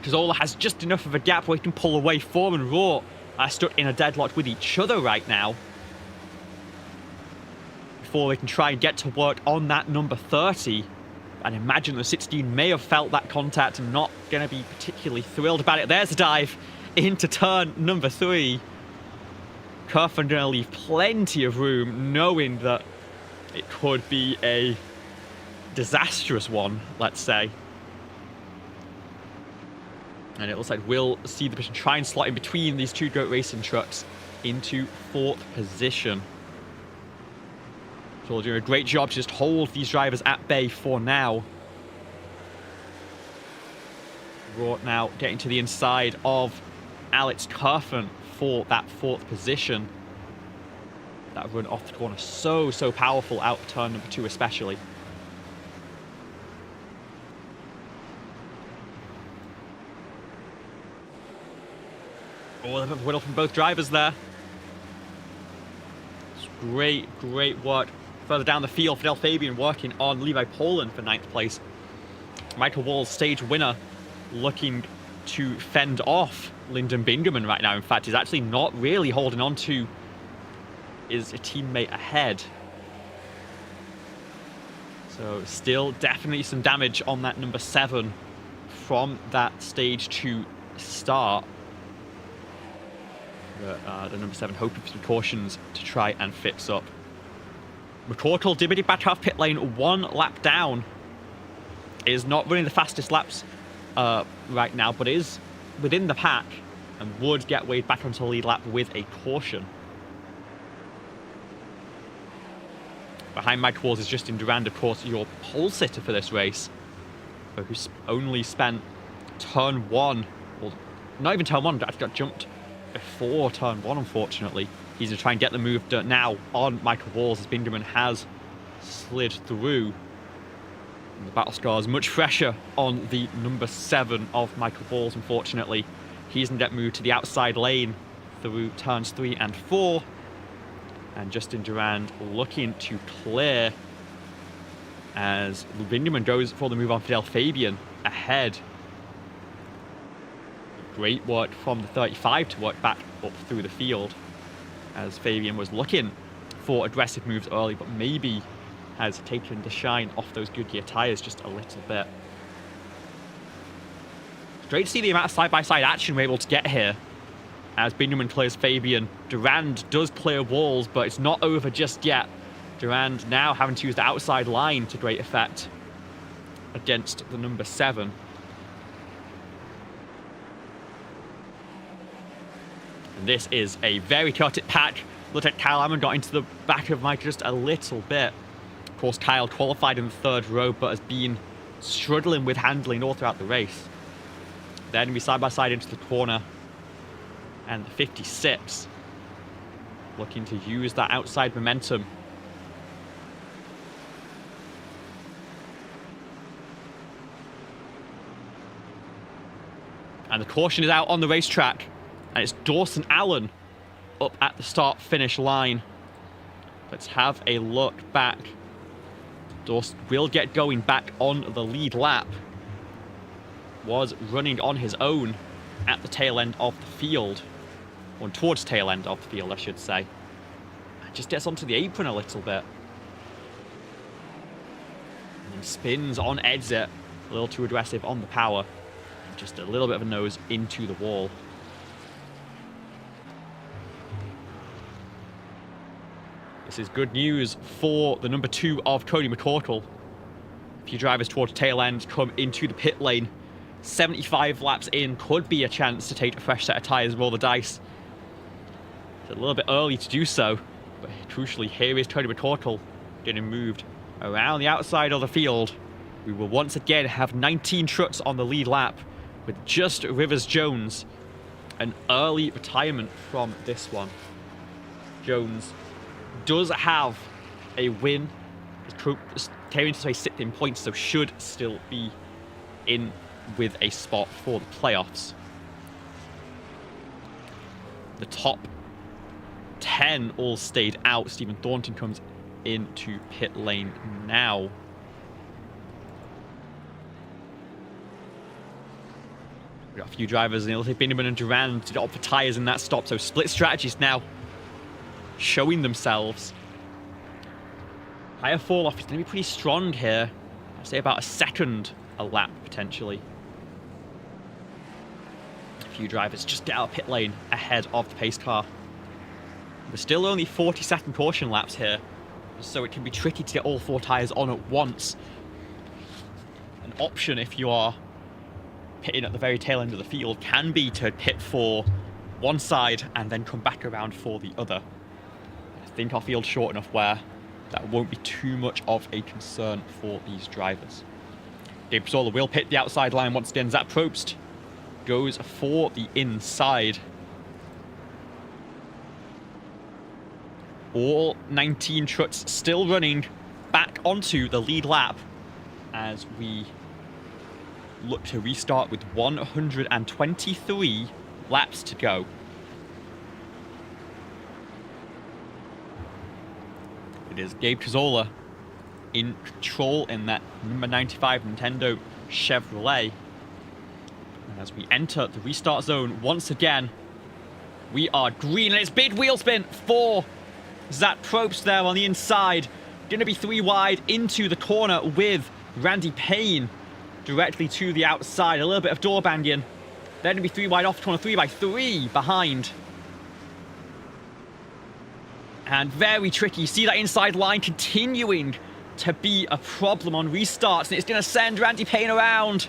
Trizzola has just enough of a gap where he can pull away. 4 and Raw are stuck in a deadlock with each other right now, before they can try and get to work on that number 30. And imagine the 16 may have felt that contact and not going to be particularly thrilled about it. There's a dive into turn number 3. Kerfen going to leave plenty of room, knowing that it could be a disastrous one, let's say. And it looks like we'll see the position try and slot in between these 2 Goat Racing trucks into 4th position. So we'll do a great job to just hold these drivers at bay for now. Raw now getting to the inside of Alex Kerfen for that 4th position. That run off the corner, so powerful out turn number 2 especially. Oh, a bit of whittle from both drivers there. It's great work. Further down the field, Fidel Fabian working on Levi Poland for 9th place. Michael Walls, stage winner, looking to fend off Lyndon Bingaman right now. In fact, he's actually not really holding on to his teammate ahead. So still definitely some damage on that number 7 from that stage 2 start. The number 7 hoping for some cautions to try and fix up. McCorkle did it back half pit lane, 1 lap down. Is not running the fastest laps right now, but is within the pack and would get Wade back onto the lead lap with a caution. Behind Mike Walls is Justin Durand, of course, your pole sitter for this race, who's only spent turn 1, well, not even turn 1, actually got jumped before turn 1, unfortunately. He's going to try and get the move done now on Michael Walls as Bingaman has slid through. And the battle scar is much fresher on the number 7 of Michael Walls, unfortunately. He's going to get moved to the outside lane through turns 3 and 4. And Justin Durand looking to clear as Bingaman goes for the move on Fidel Fabian ahead. Great work from the 35 to work back up through the field, as Fabian was looking for aggressive moves early, but maybe has taken the shine off those Goodyear tyres just a little bit. It's great to see the amount of side-by-side action we're able to get here, as Binderman clears Fabian. Durand does clear walls, but it's not over just yet. Durand now having to use the outside line to great effect against the number 7. And this is a very chaotic pack. Look at Kyle Hammond got into the back of Mike just a little bit. Of course, Kyle qualified in the 3rd row, but has been struggling with handling all throughout the race. Then we side by side into the corner. And the 56 looking to use that outside momentum. And the caution is out on the racetrack. And it's Dawson Allen up at the start-finish line. Let's have a look back. Dawson will get going back on the lead lap. Was running on his own at the tail end of the field. Or towards tail end of the field, I should say. And just gets onto the apron a little bit. And then spins on exit. A little too aggressive on the power. And just a little bit of a nose into the wall. This is good news for the number 2 of Cody McCorkle. A few drivers towards tail end come into the pit lane. 75 laps in could be a chance to take a fresh set of tyres and roll the dice. It's a little bit early to do so, but crucially here is Cody McCorkle getting moved around the outside of the field. We will once again have 19 trucks on the lead lap with just Rivers Jones. An early retirement from this one. Jones does have a win. Came into say 6th in points, so should still be in with a spot for the playoffs. The top 10 all stayed out. Stephen Thornton comes into pit lane now. We've got a few drivers in. Binderman and Durand to opt for tyres in that stop, so split strategies now showing themselves. Higher fall off is going to be pretty strong here. I'd say about a second a lap potentially. A few drivers just get out of pit lane ahead of the pace car. There's still only 40-second caution laps here, so it can be tricky to get all 4 tyres on at once. An option if you are pitting at the very tail end of the field can be to pit for one side and then come back around for the other. I think our field's short enough where that won't be too much of a concern for these drivers. Gabe Zola will pit the outside line once again. Zach Probst goes for the inside. All 19 trucks still running back onto the lead lap as we look to restart with 123 laps to go. It is Gabe Cazola in control in that number 95 Nintendo Chevrolet. And as we enter the restart zone once again, we are green, and it's big wheel spin for Zach Probst there on the inside. Going to be 3 wide into the corner with Randy Payne directly to the outside. A little bit of door banging. Then going to be 3 wide off the corner, 3 by 3 behind. And very tricky. You see that inside line continuing to be a problem on restarts. And it's going to send Randy Payne around.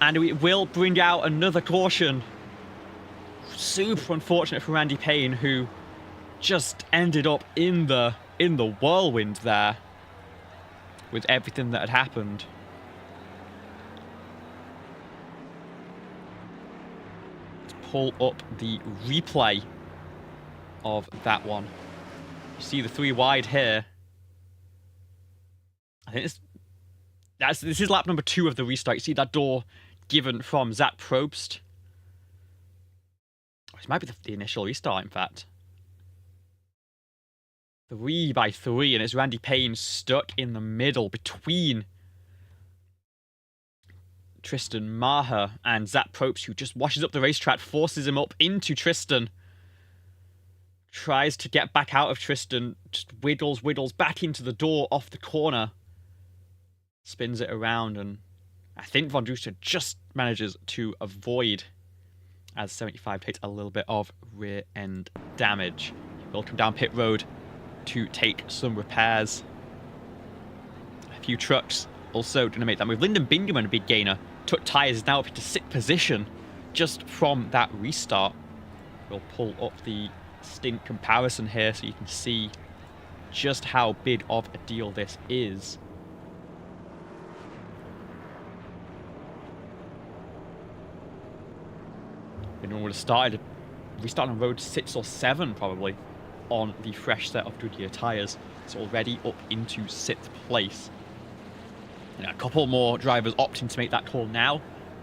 And it will bring out another caution. Super unfortunate for Randy Payne, who just ended up in the whirlwind there with everything that had happened. Let's pull up the replay of that one. You see the 3 wide here. I think this is lap number 2 of the restart. You see that door given from Zach Probst. This might be the initial restart, in fact. 3 by 3, and it's Randy Payne stuck in the middle between Tristan Maher, and Zach Probst, who just washes up the racetrack, forces him up into Tristan. Tries to get back out of Tristan, just wiggles back into the door off the corner. Spins it around, and I think Von Drooster just manages to avoid, as 75 takes a little bit of rear end damage. He'll come down pit road to take some repairs. A few trucks also going to make that move. Lyndon Bingaman, a big gainer, took tyres, is now up into 6th position just from that restart. We'll pull up the stint comparison here so you can see just how big of a deal this is. Anyone would have started restarting on road 6 or 7 probably on the fresh set of Goodyear tyres. It's already up into 6th place. And a couple more drivers opting to make that call now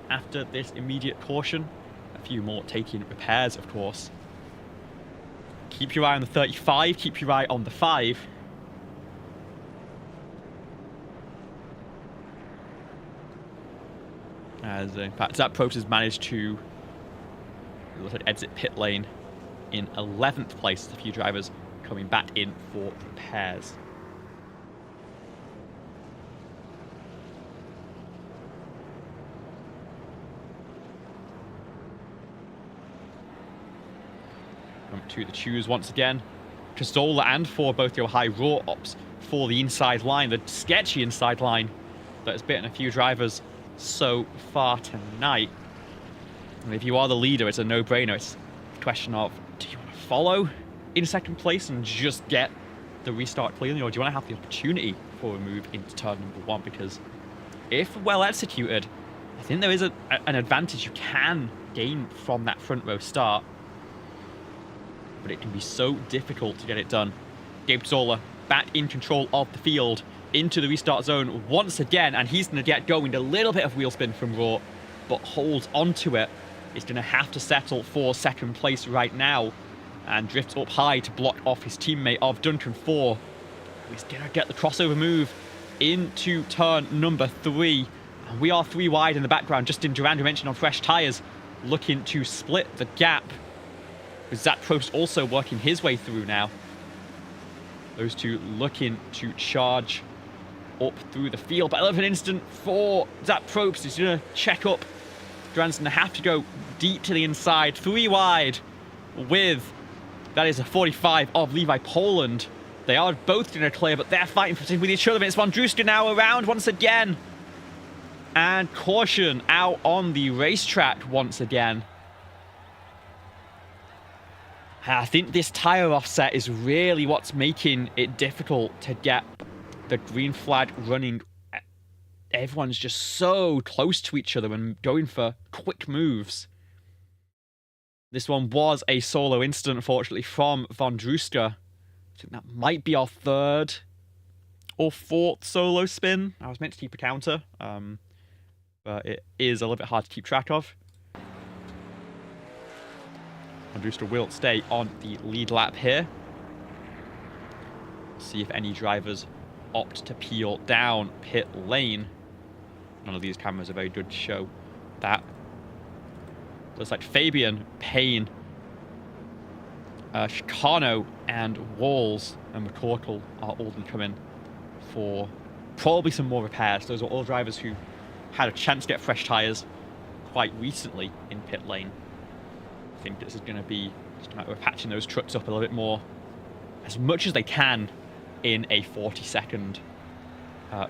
after this immediate caution. A few more taking repairs, of course. Keep your eye on the 35, keep your eye on the 5. As in fact, Zach Probst has managed to exit pit lane in 11th place. A few drivers coming back in for repairs. To the choose once again. Casola and Ford both go high raw ops for the inside line, the sketchy inside line that has bitten a few drivers so far tonight. And if you are the leader, it's a no-brainer. It's a question of, do you want to follow in 2nd place and just get the restart cleanly, or do you want to have the opportunity for a move into turn number 1? Because if well executed, I think there is an advantage you can gain from that front row start. But it can be so difficult to get it done. Gabe Zola back in control of the field into the restart zone once again, and he's going to get going. A little bit of wheel spin from Raw, but holds onto it. He's going to have to settle for 2nd place right now and drifts up high to block off his teammate of Duncan 4. He's going to get the crossover move into turn number 3. And we are 3 wide in the background. Justin Durand, who mentioned on fresh tyres, looking to split the gap. With Zach Probst also working his way through now. Those two looking to charge up through the field. But 11 instant for Zach Probst. He's going to check up. Durand's going to have to go deep to the inside. 3 wide with, that is a 45 of Levi Poland. They are both going to clear, but they're fighting for with each other. It's Von Drooster now around once again. And caution out on the racetrack once again. I think this tyre offset is really what's making it difficult to get the green flag running. Everyone's just so close to each other and going for quick moves. This one was a solo incident, unfortunately, from Von Drooster. I think that might be our 3rd or 4th solo spin. I was meant to keep a counter, but it is a little bit hard to keep track of. Von Drooster will stay on the lead lap here. See if any drivers opt to peel down pit lane. None of these cameras are very good to show that. Looks like Fabian, Payne, Chicano, and Walls and McCorkle are all going to come in for probably some more repairs. Those are all drivers who had a chance to get fresh tyres quite recently in pit lane. I think this is going to be just a matter of patching those trucks up a little bit more, as much as they can, in a 40-second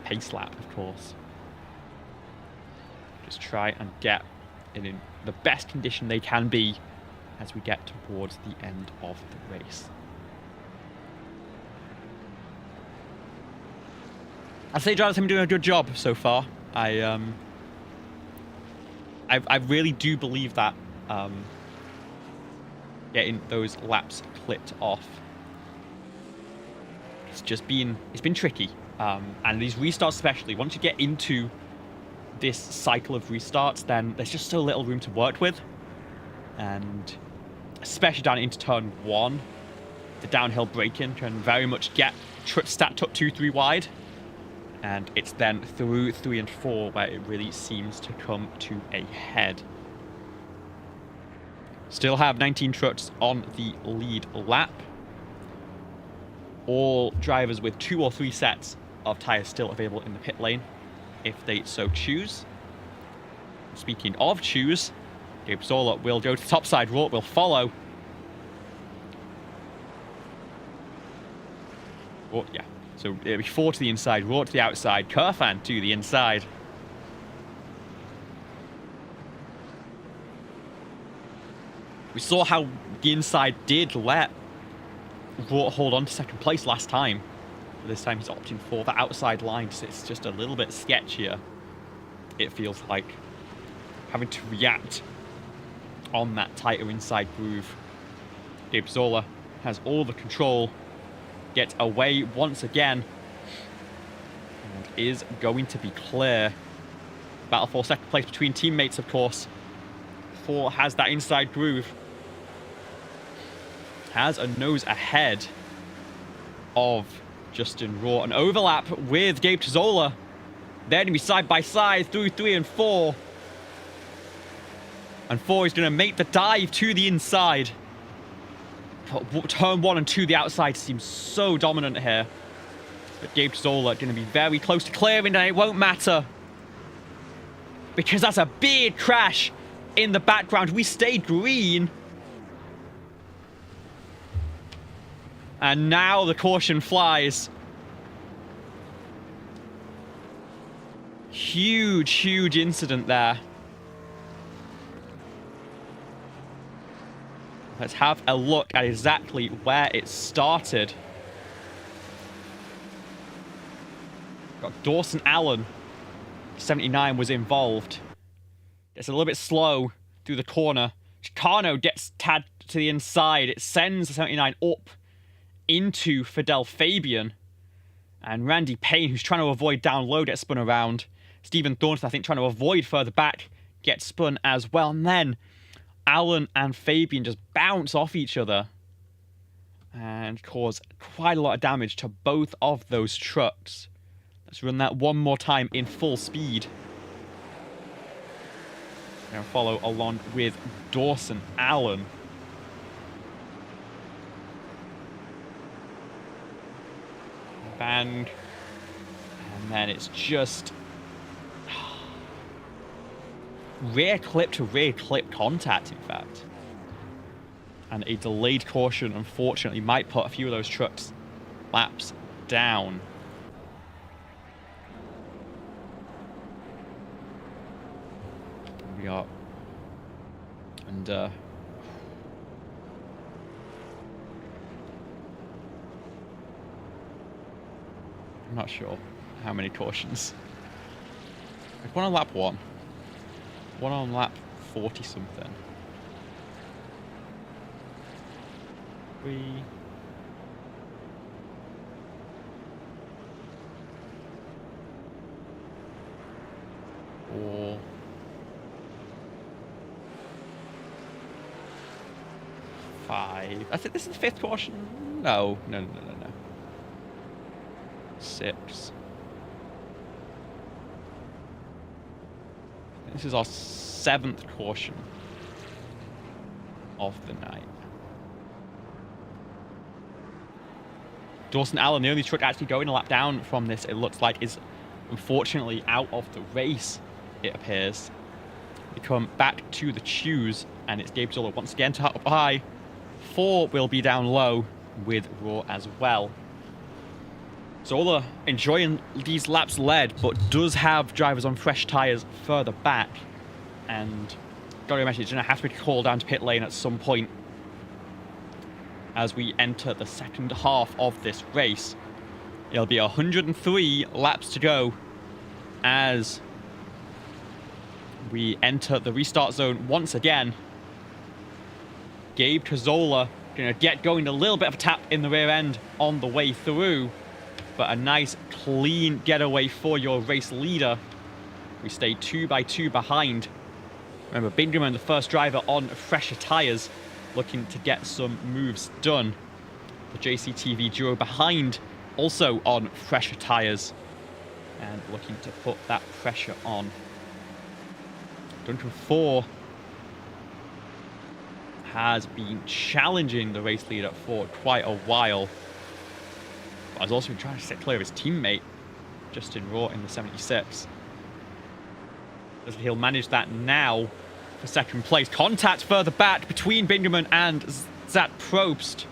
pace lap, of course. Just try and get it in the best condition they can be as we get towards the end of the race. I'd say drivers have been doing a good job so far. I really do believe that getting those laps clipped off, it's been tricky, and these restarts especially, once you get into this cycle of restarts, then there's just so little room to work with, and especially down into turn 1, the downhill braking can very much get trips stacked up 2-3 wide, And it's then through 3 and 4 where it really seems to come to a head. Still have 19 trucks on the lead lap. All drivers with 2 or 3 sets of tyres still available in the pit lane, if they so choose. Speaking of choose, Gabe Zola will go to the top side, Rort will follow. Rort, yeah. So it'll be 4 to the inside, Rort to the outside, Kurfan to the inside. We saw how the inside did let Rort hold on to second place last time. But this time he's opting for the outside line, so it's just a little bit sketchier. It feels like having to react on that tighter inside groove. Gabe Zola has all the control. Gets away once again and is going to be clear. Battle for second place between teammates, of course. 4 has that inside groove. Has a nose ahead of Justin Rort. An overlap with Gabe Zola. They're going to be side by side through 3 and 4. And 4 is going to make the dive to the inside. Turn 1 and 2, the outside seems so dominant here. But Gabe Zola going to be very close to clearing, and it won't matter. Because that's a big crash in the background. We stayed green. And now the caution flies. Huge, huge incident there. Let's have a look at exactly where it started. Got Dawson Allen, 79, was involved. Gets a little bit slow through the corner. Chicano gets tagged to the inside. It sends the 79 up into Fidel Fabian. And Randy Payne, who's trying to avoid down low, gets spun around. Stephen Thornton, I think, trying to avoid further back, gets spun as well. And then Allen and Fabian just bounce off each other and cause quite a lot of damage to both of those trucks. Let's run that one more time in full speed. Now follow along with Dawson Allen. Bang. And then it's just rear clip to rear clip contact, in fact. And a delayed caution, unfortunately, might put a few of those trucks laps down. We are under I'm not sure how many cautions. Like one on lap 1. One on lap 40 something. 3. 4. 5. I think this is the 5th caution. No. 6. This is our 7th caution of the night. Dawson Allen, the only truck actually going a lap down from this, it looks like, is unfortunately out of the race, it appears. We come back to the choose, and it's Gabe Zola once again to up high. 4 will be down low with Raw as well. Zola enjoying these laps led, but does have drivers on fresh tyres further back. And gotta imagine it's going to have to be called down to pit lane at some point as we enter the second half of this race. It'll be 103 laps to go as we enter the restart zone once again. Gabe Zola going to get going, a little bit of a tap in the rear end on the way through, but a nice clean getaway for your race leader. We stay 2 by 2 behind. Remember, Bingaman, the first driver on fresher tyres, looking to get some moves done. The JCTV duo behind, also on fresher tyres. and looking to put that pressure on. Duncan 4 has been challenging the race leader for quite a while, but has also been trying to stay clear of his teammate, Justin Raw, in the 76. He'll manage that now for second place. Contact further back between Bingaman and Zat Probst.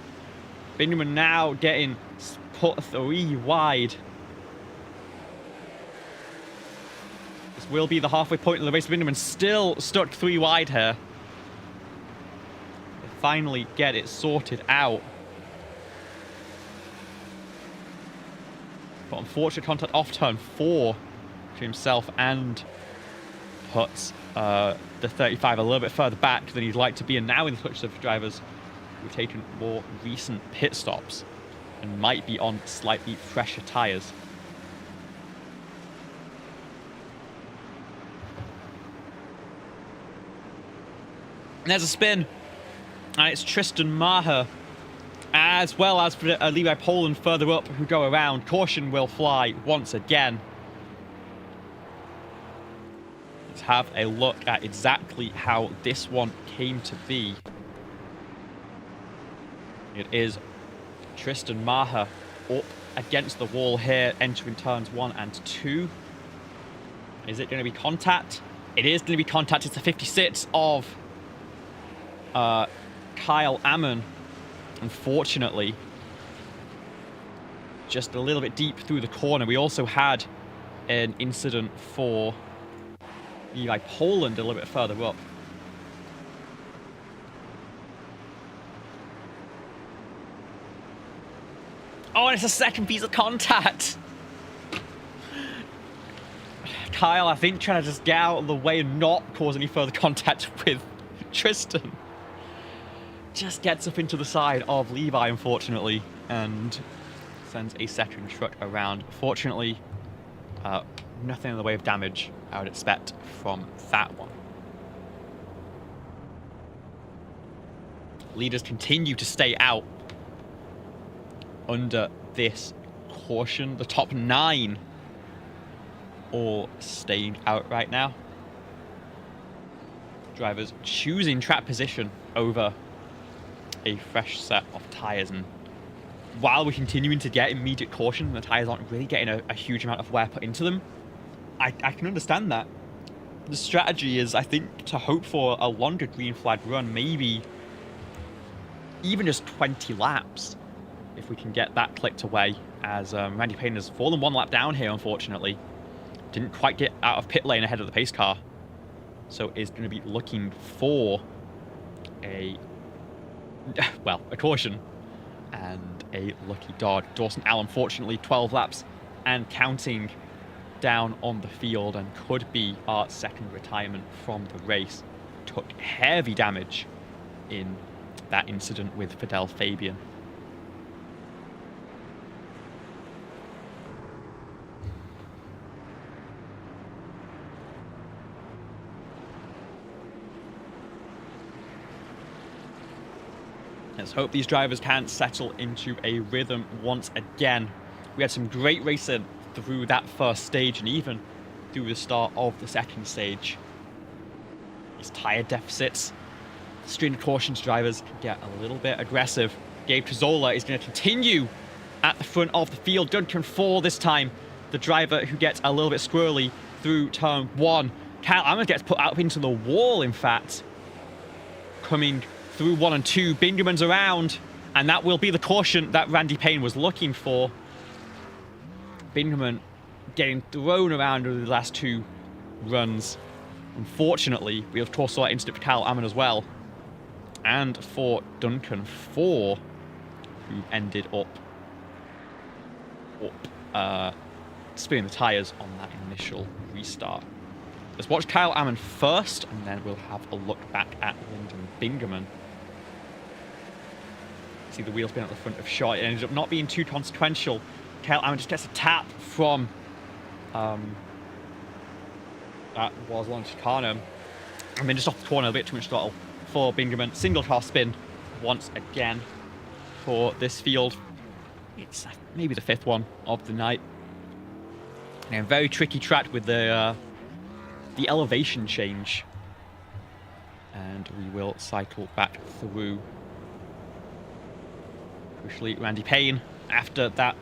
Bingaman now getting put 3 wide. This will be the halfway point of the race. Bingaman still stuck 3 wide here. They finally get it sorted out. But unfortunate contact off turn 4 to himself and puts the 35 a little bit further back than he'd like to be. And now in the clutch of drivers who've taken more recent pit stops and might be on slightly fresher tyres. And there's a spin, and it's Tristan Maher, as well as Levi Poland further up, who go around. Caution will fly once again. Let's have a look at exactly how this one came to be. It is Tristan Maher up against the wall here, entering turns 1 and 2. Is it going to be contact? It is going to be contact. It's the 56 of Kyle Ammon. Unfortunately, just a little bit deep through the corner. We also had an incident for Levi Poland a little bit further up. Oh, and it's a second piece of contact. Kyle, I think, trying to just get out of the way and not cause any further contact with Tristan. Just gets up into the side of Levi, unfortunately, and sends a second truck around. Fortunately, nothing in the way of damage I would expect from that one. Leaders continue to stay out under this caution. The top 9 all staying out right now. Drivers choosing track position over a fresh set of tyres, and while we're continuing to get immediate caution, the tyres aren't really getting a huge amount of wear put into them. I can understand that. The strategy is, I think, to hope for a longer green flag run, maybe even just 20 laps, if we can get that clicked away, as Randy Payne has fallen 1 lap down here, unfortunately. Didn't quite get out of pit lane ahead of the pace car, so is going to be looking for a caution and a lucky dog. Dawson Allen, fortunately, 12 laps and counting down on the field, and could be our second retirement from the race. Took heavy damage in that incident with Fidel Fabian. Let's hope these drivers can settle into a rhythm once again. We had some great racing through that first stage and even through the start of the second stage. These tyre deficits, string cautions drivers can get a little bit aggressive. Gabe Cazzola is going to continue at the front of the field. Duncan 4 this time, the driver who gets a little bit squirrely through turn 1. Kyle Ammon gets put out into the wall, in fact. Coming through 1 and 2, Bingaman's around, and that will be the caution that Randy Payne was looking for. Bingaman getting thrown around over the last 2 runs. Unfortunately, we of course saw that incident for Kyle Ammon as well, and for Duncan 4, who ended up spinning the tyres on that initial restart. Let's watch Kyle Ammon first, and then we'll have a look back at Lyndon Bingaman. See the wheel spin at the front of shot. It ended up not being too consequential. Kyle Ammon just gets a tap from that was Lawrence Chicano, and then just off the corner a bit too much throttle for Bingaman. Single car spin once again for this field. It's maybe the 5th one of the night. And a very tricky track with the elevation change. And we will cycle back through. Crucially, Randy Payne, after that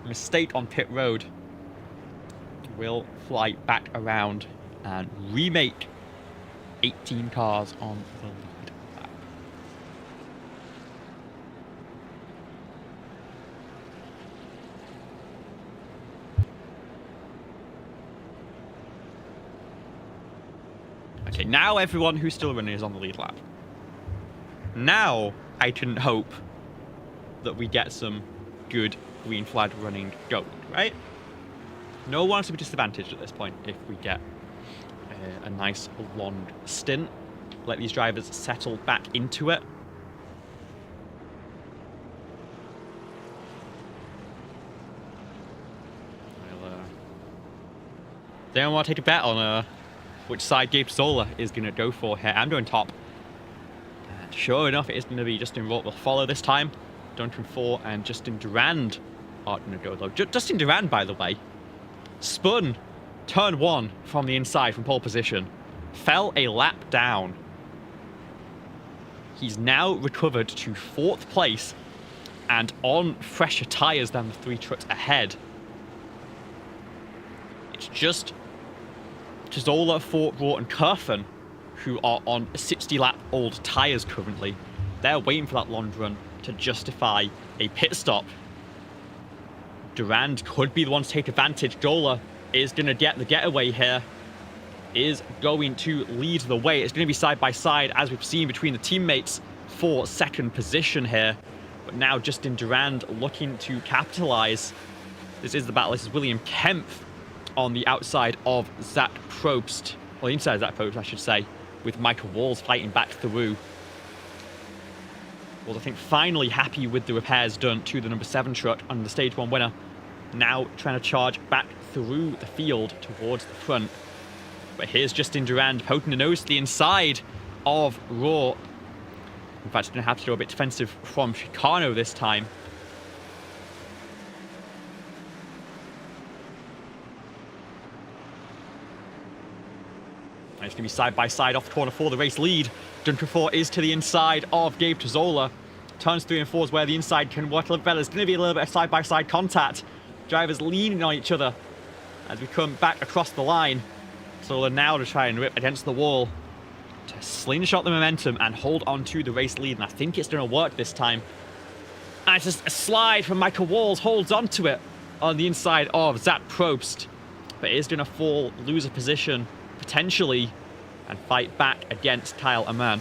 mistake on pit road, will fly back around and remake 18 cars on the lead lap. Okay, now everyone who's still running is on the lead lap. Now I can hope that we get some good green flag running going, right? No one to be disadvantaged at this point if we get a nice long stint. Let these drivers settle back into it. They don't want to take a bet on which side Gabe Zola is going to go for here. I'm going top. And sure enough, it is going to be Justin Roth will follow this time. Duncan 4 and Justin Durand are going to go though. Justin Durand, by the way, spun turn 1 from the inside from pole position, fell a lap down. He's now recovered to 4th place and on fresher tyres than the 3 trucks ahead. It's just Zola, Fort, Raw and Kerfen who are on 60-lap-old tyres currently. They're waiting for that long run to justify a pit stop. Durand could be the one to take advantage. Zola is going to get the getaway here, is going to lead the way. It's going to be side by side, as we've seen, between the teammates for 2nd position here. But now Justin Durand looking to capitalize. This is the battle. This is William Kempf on the outside of Zach Probst. Well, the inside of Zach Probst, I should say, with Michael Walls fighting back through. Walls, I think, finally happy with the repairs done to the number 7 truck on the Stage 1 winner. Now trying to charge back through the field towards the front. But here's Justin Durand poking the nose to the inside of Raw. In fact, he's going to have to go a bit defensive from Chicano this time. And it's going to be side by side off the corner for the race lead. Duncan 4 is to the inside of Gabe Zola. Turns 3 and 4 is where the inside can work a little better. There's going to be a little bit of side by side contact. Drivers leaning on each other as we come back across the line. Zola now to try and rip against the wall to slingshot the momentum and hold on to the race lead. And I think it's going to work this time. And it's just a slide from Michael Walls, holds onto it on the inside of Zach Probst. But is going to fall, lose a position potentially, and fight back against Kyle Amann.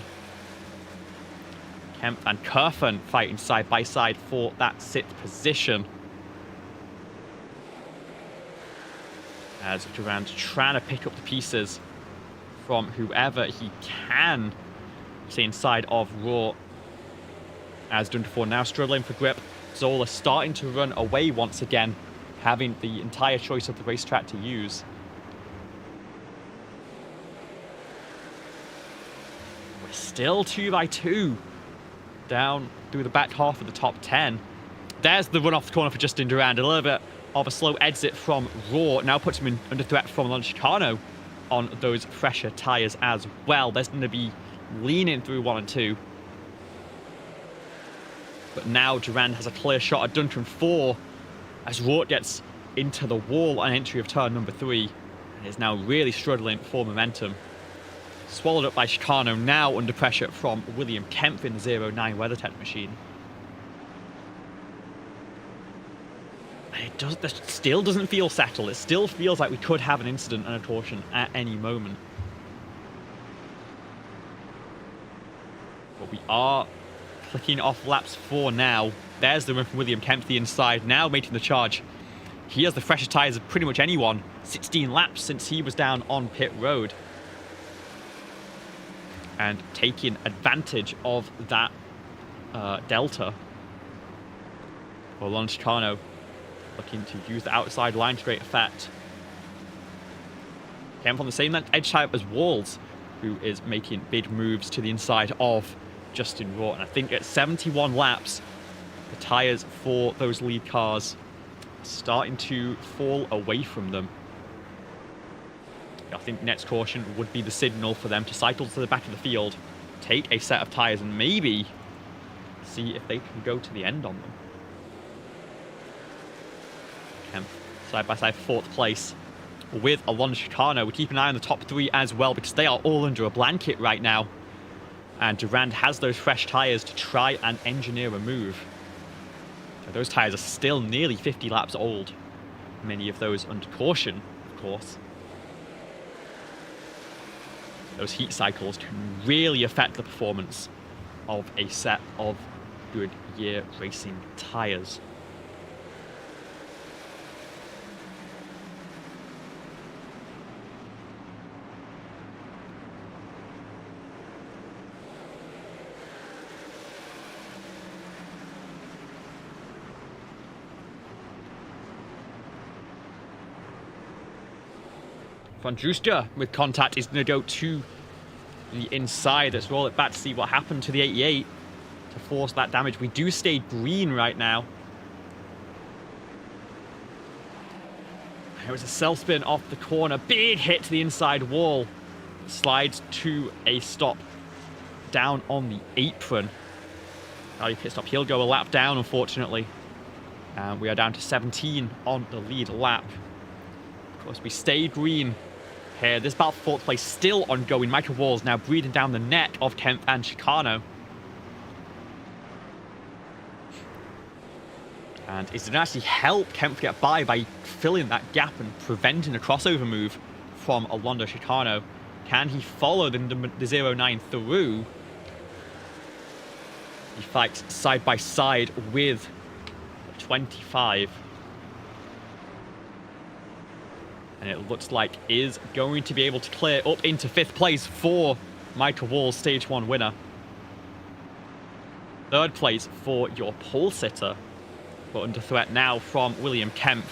Kemp and Kerfen fighting side by side for that 6th position. As Durand trying to pick up the pieces from whoever he can. See inside of Raw. As Duncan 4 now struggling for grip. Zola starting to run away once again, having the entire choice of the racetrack to use. We're still 2 by 2 down through the back half of the top 10. There's the run off the corner for Justin Durand. A little bit of a slow exit from Raw. Now puts him under threat from Lon Chicano on those fresher tyres as well. There's going to be leaning through 1 and 2. But now Durand has a clear shot at Duncan 4 as Raw gets into the wall on entry of turn number 3 and is now really struggling for momentum. Swallowed up by Chicano, now under pressure from William Kempf in the 09 WeatherTech machine. It still doesn't feel settled. It still feels like we could have an incident and a caution at any moment. But we are clicking off laps 4 now. There's the run from William Kempf to the inside, now making the charge. He has the freshest tyres of pretty much anyone. 16 laps since he was down on pit road. And taking advantage of that delta. Well, Lon Chicano looking to use the outside line to great effect. Kempf on the same edge type as Walls, who is making big moves to the inside of Justin Raw. And I think at 71 laps, the tyres for those lead cars starting to fall away from them. I think next caution would be the signal for them to cycle to the back of the field, take a set of tyres, and maybe see if they can go to the end on them. Kemp, side by side, 4th place with Alonso Chicano. We keep an eye on the top 3 as well, because they are all under a blanket right now. And Durand has those fresh tyres to try and engineer a move. So those tyres are still nearly 50 laps old. Many of those under caution, of course. Those heat cycles can really affect the performance of a set of Goodyear Racing tyres. Van Drooster with contact is going to go to the inside. Let's roll it back to see what happened to the 88 to force that damage. We do stay green right now. There was a self spin off the corner. Big hit to the inside wall. Slides to a stop down on the apron. Now he pit stop. He'll go a lap down, unfortunately. And we are down to 17 on the lead lap. Of course, we stay green here. This battle for 4th place still ongoing. Michael Walls now breathing down the neck of Kemp and Chicano. And it's going to actually help Kemp get by filling that gap and preventing a crossover move from Alonso Chicano. Can he follow the 09 through? He fights side by side with 25. And it looks like is going to be able to clear up into 5th place for Michael Walls, Stage 1 winner. 3rd place for your pole sitter. But under threat now from William Kemp.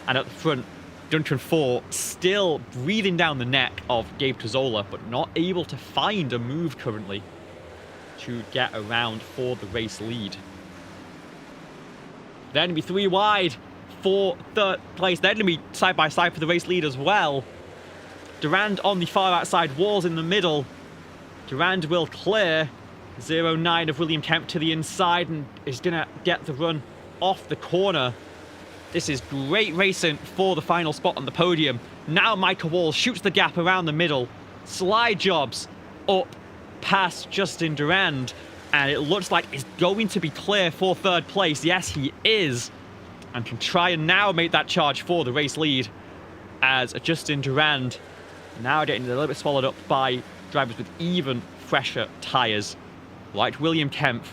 And at the front, Duncan 4 still breathing down the neck of Gabe Tozzola, but not able to find a move currently to get around for the race lead. Then be 3 wide for 3rd place. They're going to be side by side for the race lead as well. Durand on the far outside, Walls in the middle. Durand will clear 09 of William Kemp to the inside and is going to get the run off the corner. This is great racing for the final spot on the podium. Now Michael Walls shoots the gap around the middle. Slide jobs up past Justin Durand. And it looks like he's going to be clear for 3rd place. Yes, he is. And can try and now make that charge for the race lead as Justin Durand now getting a little bit swallowed up by drivers with even fresher tyres, like William Kemp,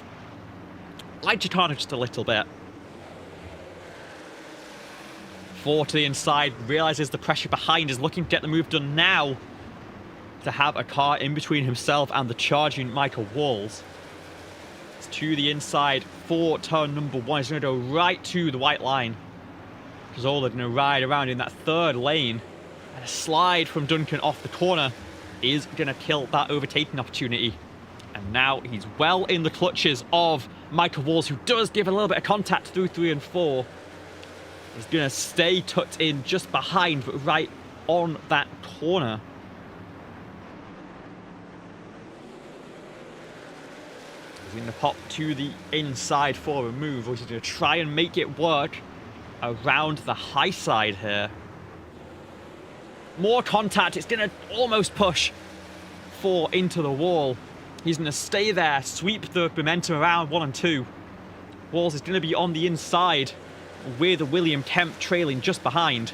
like Chicano just a little bit. 4 to the inside, realises the pressure behind, is looking to get the move done now to have a car in between himself and the charging Michael Walls. To the inside for turn number 1. He's going to go right to the white line. Tozzola going to ride around in that 3rd lane. And a slide from Duncan off the corner is going to kill that overtaking opportunity. And now he's well in the clutches of Michael Walls, who does give a little bit of contact through 3 and 4. He's going to stay tucked in just behind, but right on that corner. He's going to pop to the inside for a move, or he's going to try and make it work around the high side here. More contact. It's going to almost push 4 into the wall. He's going to stay there, sweep the momentum around 1 and 2. Walls is going to be on the inside with William Kemp trailing just behind.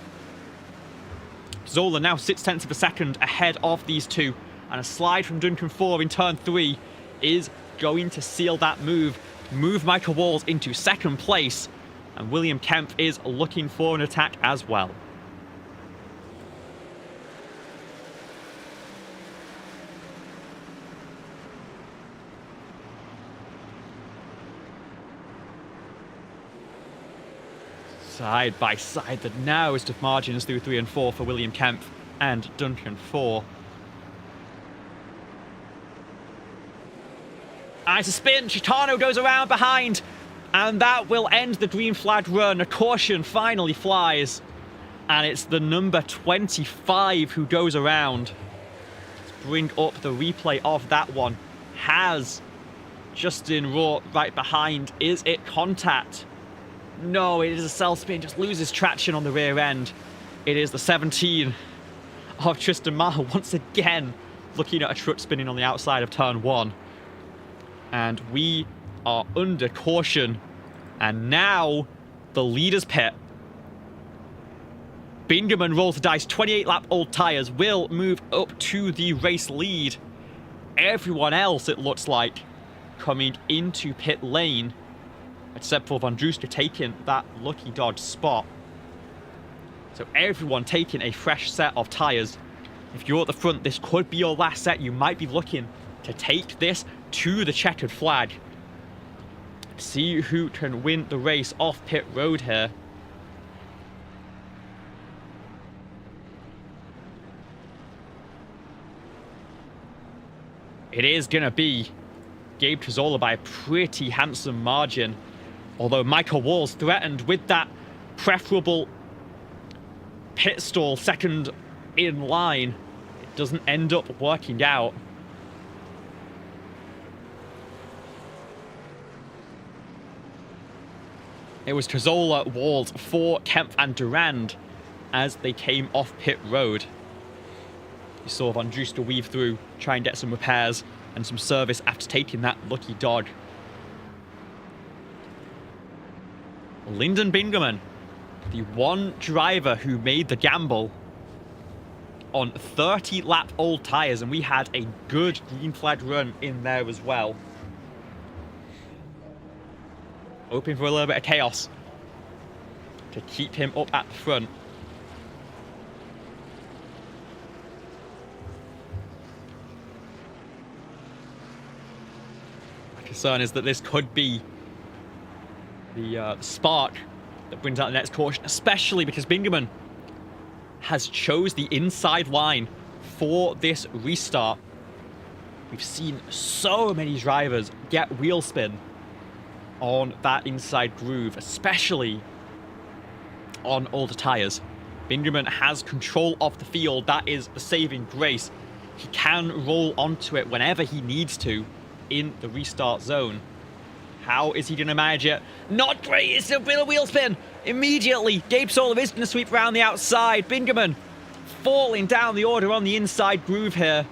Zola now 6/10 of a second ahead of these two. And a slide from Duncan 4 in turn 3 is going to seal that move Michael Walls into 2nd place, and William Kemp is looking for an attack as well. Side by side, the narrowest of margins through 3 and 4 for William Kemp and Duncan 4. It's a spin. Chicano goes around behind. And that will end the green flag run. A caution finally flies. And it's the number 25 who goes around. Let's bring up the replay of that one. Has Justin Raw right behind. Is it contact? No, it is a cell spin. Just loses traction on the rear end. It is the 17 of Tristan Maher once again looking at a truck spinning on the outside of turn 1. And we are under caution. And now the leader's pit. Bingaman rolls the dice. 28 lap old tyres will move up to the race lead. Everyone else, it looks like, coming into pit lane, except for Van Drooster taking that lucky Dodge spot. So everyone taking a fresh set of tyres. If you're at the front, this could be your last set. You might be looking to take this to the checkered flag. See who can win the race off pit road here. It is going to be Gabe Trezola by a pretty handsome margin. Although Michael Walls threatened with that preferable pit stall second in line. It doesn't end up working out. It was Trezola, Walls for Kempf and Durand as they came off pit road. You saw Van Drooster weave through, try and get some repairs and some service after taking that lucky dog. Lyndon Bingaman, the one driver who made the gamble on 30 lap old tyres, and we had a good green flag run in there as well. Hoping for a little bit of chaos to keep him up at the front. My concern is that this could be the spark that brings out the next caution, especially because Bingaman has chose the inside line for this restart. We've seen so many drivers get wheel spin on that inside groove, especially on older tyres. Bingaman has control of the field. That is the saving grace. He can roll onto it whenever he needs to in the restart zone. How is he going to manage it? Not great. It's a bit of wheel spin. Immediately, Gabe Soler is going to sweep around the outside. Bingaman falling down the order on the inside groove here.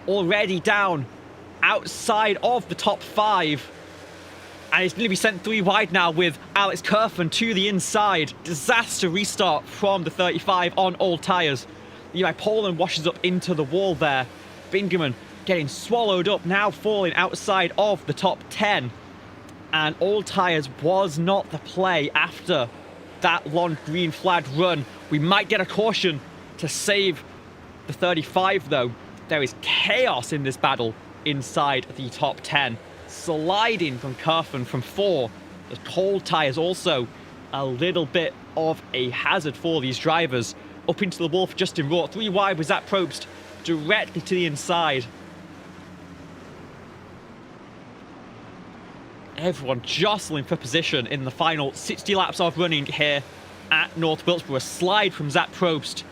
Already down outside of the top 5. And he's going to be sent 3 wide now with Alex Kerfen to the inside. Disaster restart from the 35 on old tyres. Eli Poland washes up into the wall there. Bingaman getting swallowed up, now falling outside of the top 10. And old tyres was not the play after that long green flag run. We might get a caution to save the 35 though. There is chaos in this battle inside the top 10. Sliding from Kerfen from 4. The cold tyres also a little bit of a hazard for these drivers. Up into the wall for Justin Raw. 3 wide with Zach Probst directly to the inside. Everyone jostling for position in the final 60 laps of running here at North Wilkesboro. A slide from Zach Probst.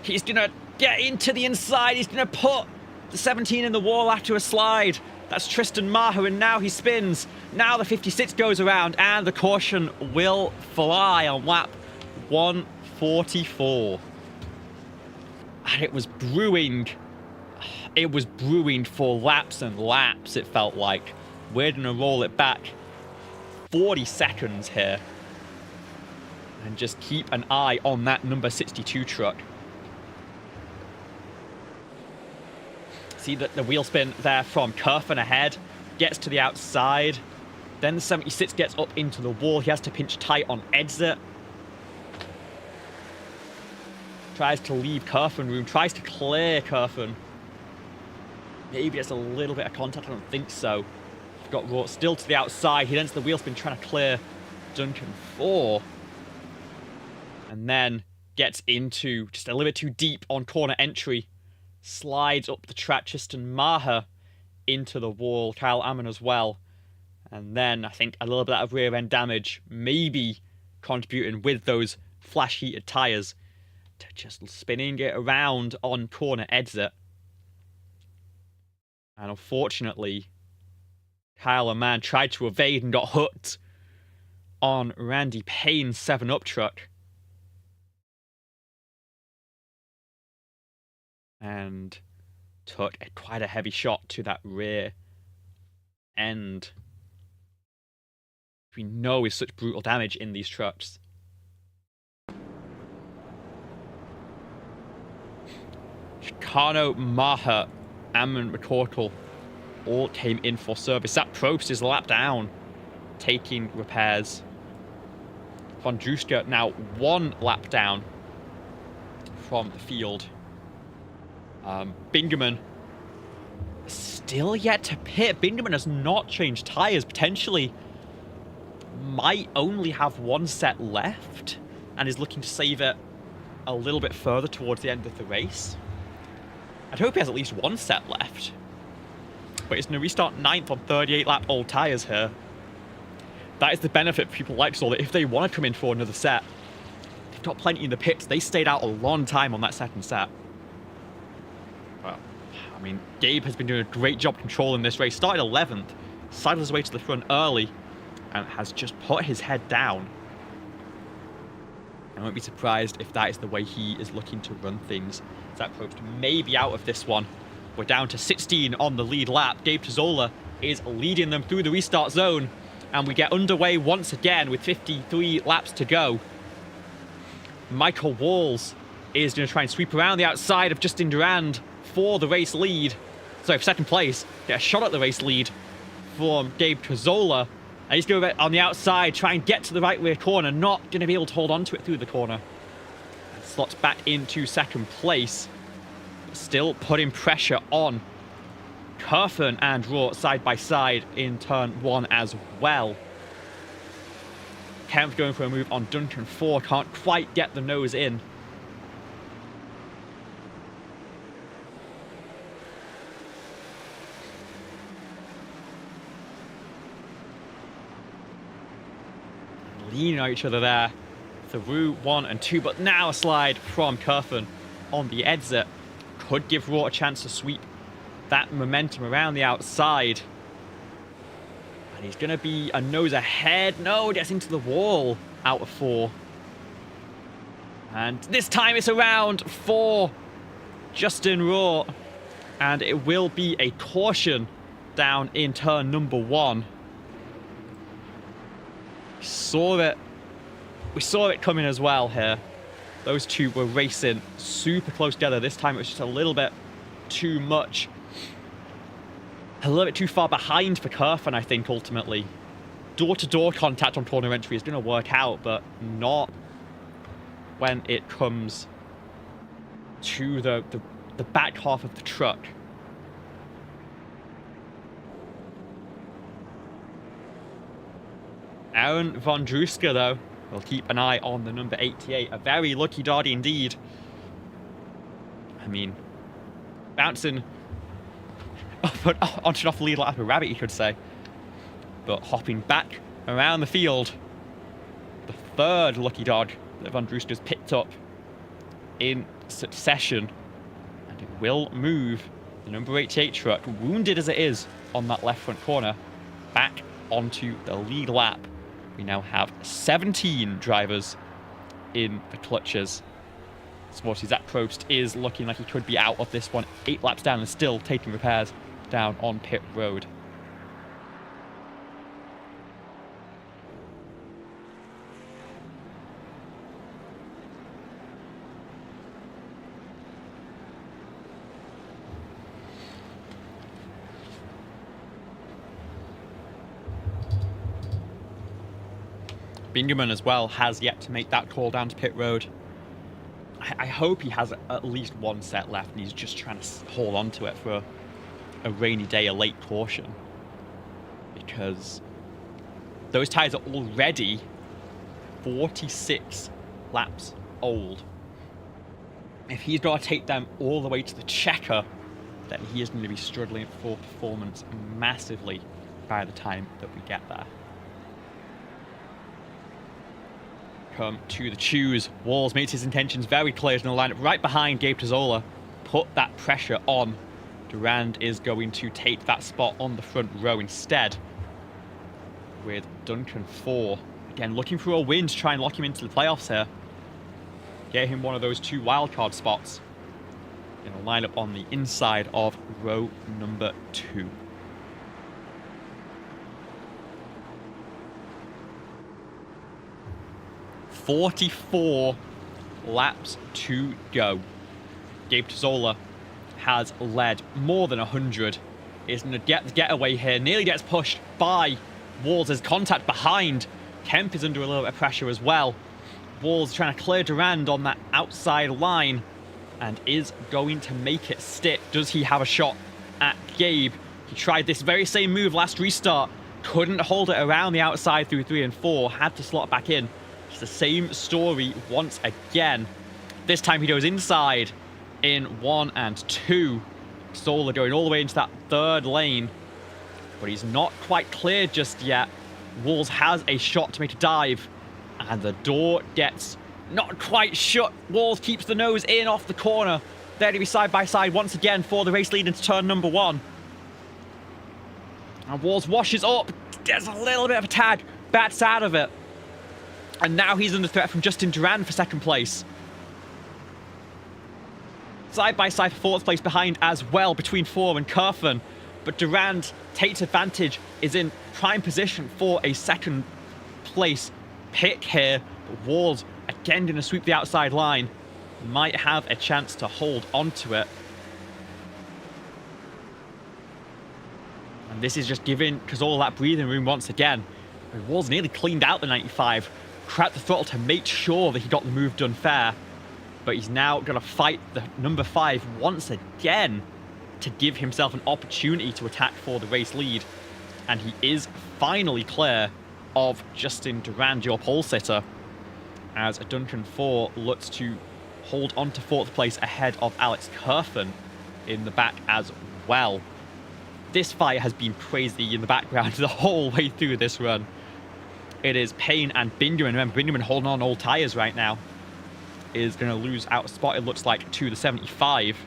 He's going to get into the inside. He's going to put the 17 in the wall after a slide. That's Tristan Maher, and now he spins. Now the 56 goes around, and the caution will fly on lap 144. And it was brewing. It was brewing for laps and laps, it felt like. We're going to roll it back 40 seconds here. And just keep an eye on that number 62 truck. See that the wheel spin there from Kerfen ahead. Gets to the outside. Then the 76 gets up into the wall. He has to pinch tight on exit. Tries to leave Kerfen room. Tries to clear Kerfen. Maybe it's a little bit of contact. I don't think so. Got Raw still to the outside. He then to the wheel spin trying to clear Duncan 4. And then gets into just a little bit too deep on corner entry. Slides up the track. Tristan Maher into the wall. Kyle Ammon as well. And then I think a little bit of rear end damage, maybe contributing with those flash heated tyres to just spinning it around on corner exit. And unfortunately, Kyle Amann tried to evade and got hooked on Randy Payne's 7-Up truck. And took quite a heavy shot to that rear end. We know is such brutal damage in these trucks. Chicano, Maher, Amon McCorkle all came in for service. Zach Probst is a lap down, taking repairs. Von Druska now 1 lap down from the field. Bingaman still yet to pit. Bingaman has not changed tyres. Potentially might only have 1 set left and is looking to save it a little bit further towards the end of the race. I'd hope he has at least 1 set left. But he's going to restart 9th on 38 lap old tyres here. That is the benefit for people like Saul, that if they want to come in for another set, they've got plenty in the pits. They stayed out a long time on that second set. Well, I mean, Gabe has been doing a great job controlling this race. Started 11th, sidled his way to the front early, and has just put his head down. I won't be surprised if that is the way he is looking to run things. Zach Probst may be out of this one. We're down to 16 on the lead lap. Gabe Tazzola is leading them through the restart zone. And we get underway once again with 53 laps to go. Michael Walls is going to try and sweep around the outside of Justin Durand for the race lead. Sorry, for second place. Get a shot at the race lead from Gabe Tazzola. And he's going to on the outside, try and get to the right rear corner. Not going to be able to hold on to it through the corner. Slots back into second place. But still putting pressure on Curfin and Raw side by side in turn 1 as well. Kempf going for a move on Duncan 4. Can't quite get the nose in. Leaning on each other there through 1 and 2, but now a slide from Curfin on the exit could give Raw a chance to sweep that momentum around the outside. And he's going to be a nose ahead. No, gets into the wall out of 4. And this time it's around for Justin Raw. And it will be a caution down in turn number 1. We saw it coming as well here. Those two were racing super close together. This time it was just a little bit too much. A little bit too far behind for Curfin, I think, ultimately. Door-to-door contact on corner entry is going to work out, but not when it comes to the back half of the truck. Aaron Von Druska, though, will keep an eye on the number 88. A very lucky doddy indeed. I mean, bouncing onto off the lead like a rabbit, you could say. But hopping back around the field, the third lucky dog that Von Druska's picked up in succession. And it will move the number 88 truck, wounded as it is on that left front corner, back onto the lead lap. We now have 17 drivers in the clutches. Sporty Zach Probst is looking like he could be out of this one. 8 laps down and still taking repairs down on pit road. Bingaman as well has yet to make that call down to pit road. I hope he has at least 1 set left and he's just trying to hold on to it for a rainy day, a late caution. Because those tyres are already 46 laps old. If he's got to take them all the way to the checker, then he is going to be struggling for performance massively by the time that we get there. Come to the choose. Walls makes his intentions very clear in the lineup right behind Gabe Tazzola. Put that pressure on. Durand is going to take that spot on the front row instead. With Duncan 4. Again, looking for a win to try and lock him into the playoffs here. Get him one of those 2 wildcard spots. In a lineup on the inside of row number 2. .44 laps to go. Gabe Tazzola has led more than 100. Is going to get the getaway here. Nearly gets pushed by Walls as contact behind. Kemp is under a little bit of pressure as well. Walls trying to clear Durand on that outside line and is going to make it stick. Does he have a shot at Gabe? He tried this very same move last restart. Couldn't hold it around the outside through 3 and 4. Had to slot back in. It's the same story once again. This time he goes inside in 1 and 2. Zola going all the way into that 3rd lane. But he's not quite cleared just yet. Walls has a shot to make a dive. And the door gets not quite shut. Walls keeps the nose in off the corner. There to be side by side once again for the race lead into turn number 1. And Walls washes up. Gets a little bit of a tag. Bats out of it. And now he's under threat from Justin Durand for 2nd place. Side by side for 4th place behind as well between 4 and Kerfen. But Durand takes advantage, is in prime position for a 2nd place pick here. But Walls again going to sweep the outside line. Might have a chance to hold onto it. And this is just giving Cazorla that breathing room once again. And Walls nearly cleaned out the 95. Cracked the throttle to make sure that he got the move done fair. But he's now going to fight the number 5 once again to give himself an opportunity to attack for the race lead. And he is finally clear of Justin Durand, your pole sitter, as Duncan 4 looks to hold on to 4th place ahead of Alex Kerfen in the back as well. This fight has been crazy in the background the whole way through this run. It is Payne and Binderman. Remember, Binderman holding on old tyres right now. Is going to lose out a spot, it looks like, to the 75.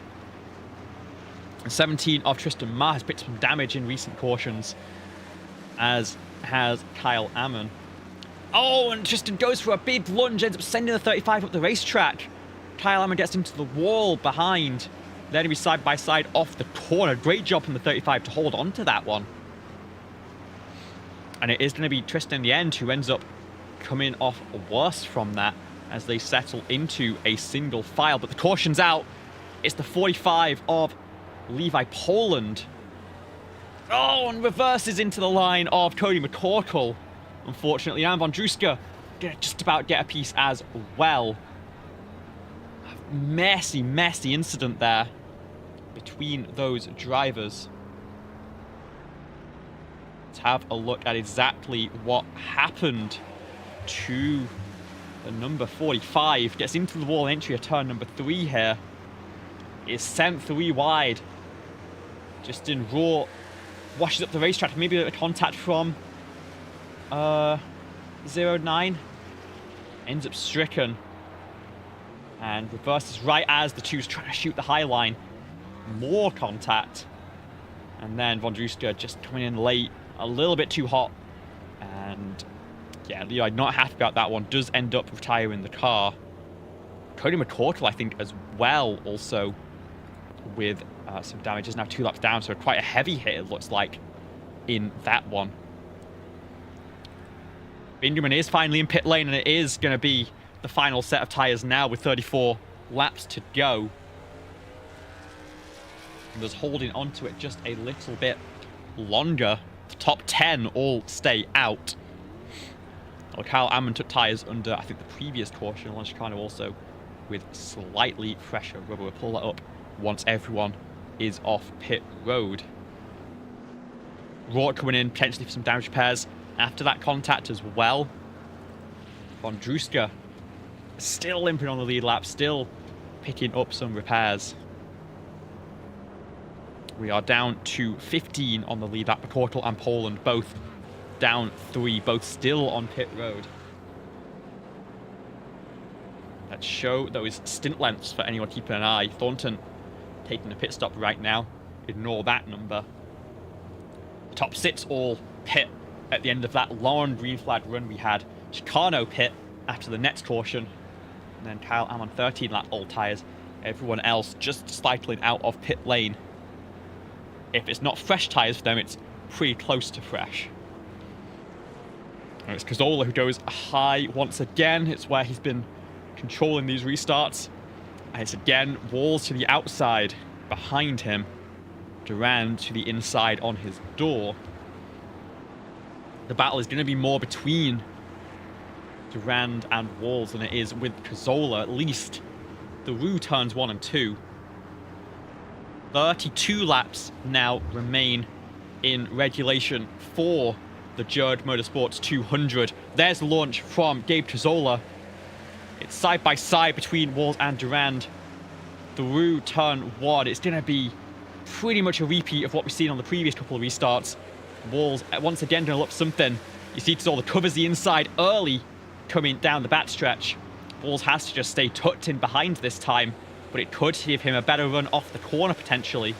And 17 of Tristan Ma has picked up some damage in recent cautions, as has Kyle Ammon. Oh, and Tristan goes for a big lunge, ends up sending the 35 up the racetrack. Kyle Ammon gets into the wall behind. Then he be side by side off the corner. Great job from the 35 to hold on to that one. And it is going to be Tristan in the end who ends up coming off worse from that as they settle into a single file. But the caution's out. It's the 45 of Levi Poland. Oh, and reverses into the line of Cody McCorkle. Unfortunately, and Vondruska just about get a piece as well. Messy, messy incident there between those drivers. Let's have a look at exactly what happened to the number 45. Gets into the wall entry of turn number 3 here. Is sent 3 wide. Just in raw. Washes up the racetrack. Maybe a contact from 09. Ends up stricken. And reverses right as the two's trying to shoot the high line. More contact. And then Vondruska just coming in late. A little bit too hot. And yeah, Levi not happy about that one. Does end up retiring the car. Cody McCorkle, I think, as well, also with some damage. Is now 2 laps down, so quite a heavy hit, it looks like, in that one. Binderman is finally in pit lane, and it is going to be the final set of tyres now with 34 laps to go. And just holding onto it just a little bit longer. The top 10 all stay out. Well, Kyle Ammon took tyres under, I think, the previous caution. Alon Chicano also with slightly fresher rubber. We'll pull that up once everyone is off pit road. Rourke coming in potentially for some damage repairs after that contact as well. Vondruska still limping on the lead lap, still picking up some repairs. We are down to 15 on the lead. That McCorkle and Poland both down 3, both still on pit road. Let's show those stint lengths for anyone keeping an eye. Thornton taking a pit stop right now. Ignore that number. Top 6 all pit at the end of that long green flag run we had. Chicano pit after the next caution. And then Kyle Am on 13 lap old tyres. Everyone else just cycling out of pit lane. If it's not fresh tyres for them, it's pretty close to fresh. And it's Cazzola who goes high once again. It's where he's been controlling these restarts. And it's again Walls to the outside behind him. Durand to the inside on his door. The battle is going to be more between Durand and Walls than it is with Cazzola, at least. The Rue turns 1 and 2. 32 laps now remain in regulation for the Jurg Motorsports 200. There's the launch from Gabe Cazzola. It's side by side between Walls and Durand. The Rue turn 1. It's going to be pretty much a repeat of what we've seen on the previous couple of restarts. Walls once again going to look something. You see Cazzola covers the inside early coming down the backstretch. Walls has to just stay tucked in behind this time, but it could give him a better run off the corner potentially.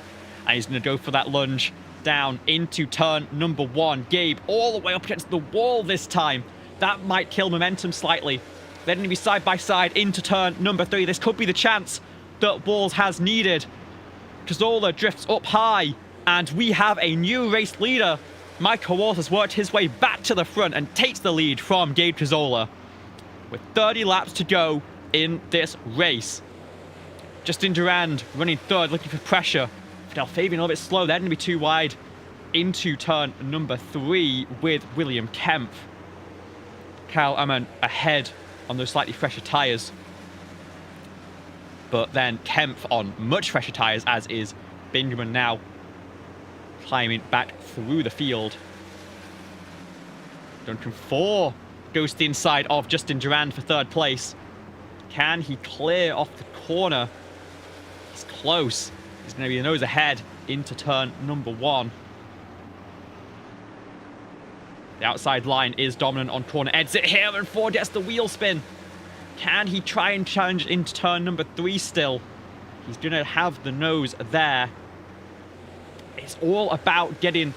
And he's going to go for that lunge down into turn number 1. Gabe all the way up against the wall this time. That might kill momentum slightly. They're going to be side by side into turn number 3. This could be the chance that Walls has needed. Cazzola drifts up high, and we have a new race leader. Michael Walls has worked his way back to the front and takes the lead from Gabe Cazzola. With 30 laps to go in this race. Justin Durand running third, looking for pressure. Fidel Fabian a little bit slow. They're going to be too wide into turn number 3 with William Kemp. Kyle Ammann ahead on those slightly fresher tyres. But then Kemp on much fresher tyres, as is Bingaman now climbing back through the field. Duncan 4 goes to the inside of Justin Durand for 3rd place. Can he clear off the corner? He's close. He's going to be the nose ahead into turn number 1. The outside line is dominant on corner exit here, and Ford gets the wheel spin. Can he try and challenge into turn number 3 still? He's going to have the nose there. It's all about getting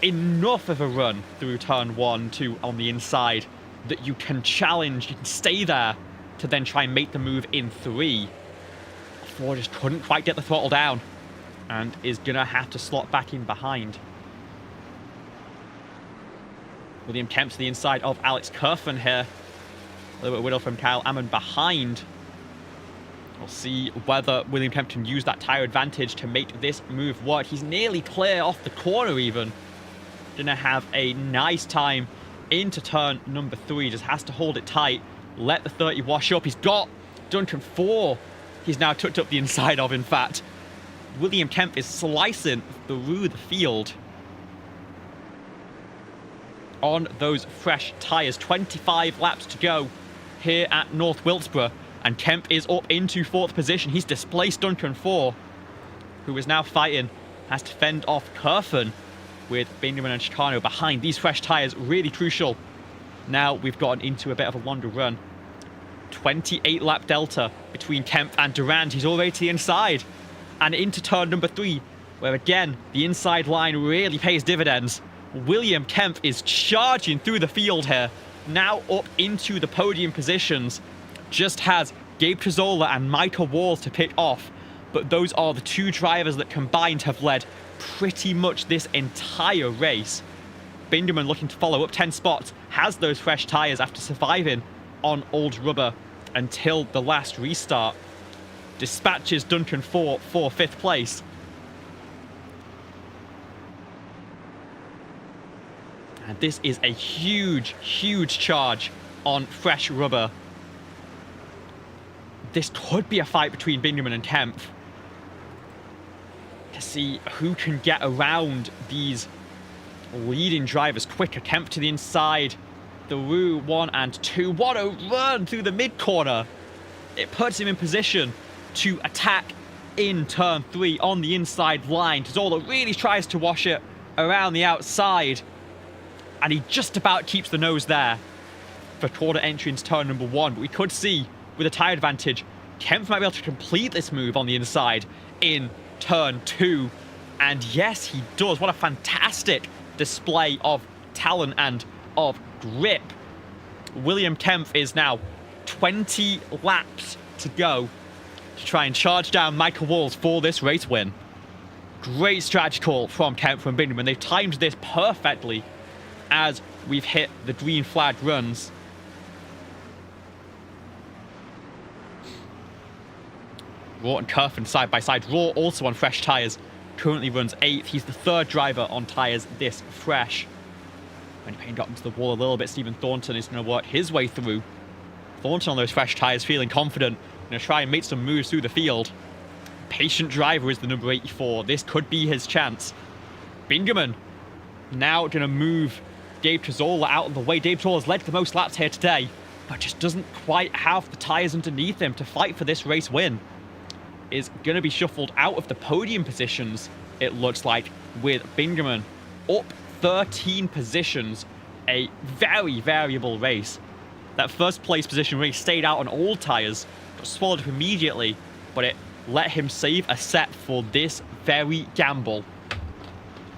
enough of a run through turn 1, 2 on the inside that you can challenge, you can stay there to then try and make the move in 3. Ford just couldn't quite get the throttle down and is going to have to slot back in behind. William Kemp to the inside of Alex Kerfen here. A little bit of whittle from Kyle Ammann behind. We'll see whether William Kemp can use that tyre advantage to make this move work. He's nearly clear off the corner even. Gonna have a nice time into turn number 3. Just has to hold it tight. Let the 30 wash up. He's got Duncan 4. He's now tucked up the inside of, in fact. William Kemp is slicing through the field on those fresh tyres. 25 laps to go here at North Wilkesboro, and Kemp is up into 4th position. He's displaced Duncan 4, who is now fighting, has to fend off Kerfen with Bingaman and Chicano behind. These fresh tyres really crucial. Now we've gotten into a bit of a longer run. 28 lap delta between Kemp and Durand. He's already to the inside and into turn number 3, where again the inside line really pays dividends. William Kemp is charging through the field here, now up into the podium positions. Just has Gabe Cazzola and Michael Walls to pick off, but those are the 2 drivers that combined have led pretty much this entire race. Bingaman looking to follow up 10 spots, has those fresh tyres after surviving on old rubber until the last restart. Dispatches Duncan 4 for 5th place. And this is a huge, huge charge on fresh rubber. This could be a fight between Bingaman and Kemp to see who can get around these leading drivers quicker. Kemp to the inside. The Rue 1 and 2. What a run through the mid-corner. It puts him in position to attack in turn 3 on the inside line. Tazzola really tries to wash it around the outside. And he just about keeps the nose there for corner entry into turn number 1. But we could see, with a tyre advantage, Kempf might be able to complete this move on the inside in turn 2. And yes, he does. What a fantastic display of talent and of grip. William Kempf is now 20 laps to go to try and charge down Michael Walls for this race win. Great strategy call from Kempf and Bingaman. They've timed this perfectly as we've hit the green flag runs. Raw and Kerfen side by side. Raw also on fresh tyres. Currently runs 8th. He's the 3rd driver on tyres this fresh. When Payne got into the wall a little bit, Stephen Thornton is going to work his way through. Thornton on those fresh tyres, feeling confident. Going to try and make some moves through the field. Patient driver is the number 84. This could be his chance. Bingaman now going to move Gabe Tazzola out of the way. Gabe Tazolla's led the most laps here today, but just doesn't quite have the tyres underneath him to fight for this race win. Is going to be shuffled out of the podium positions, it looks like, with Bingaman up 13 positions. A very variable race. That first place position really stayed out on all tyres, got swallowed up immediately, but it let him save a set for this very gamble.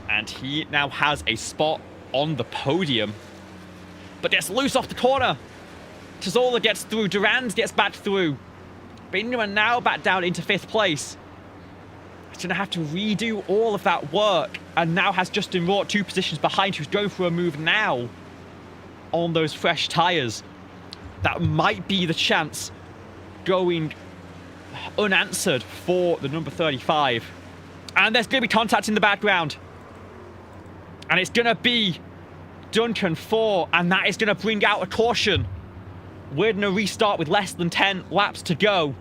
And he now has a spot on the podium, but gets loose off the corner. Tazzola gets through, Durand gets back through. Bingaman now back down into 5th place. He's going to have to redo all of that work, and now has Justin Raw 2 positions behind, who's going for a move now on those fresh tyres. That might be the chance going unanswered for the number 35. And there's going to be contact in the background. And it's going to be Duncan 4, and that is going to bring out a caution. We're going to restart with less than 10 laps to go.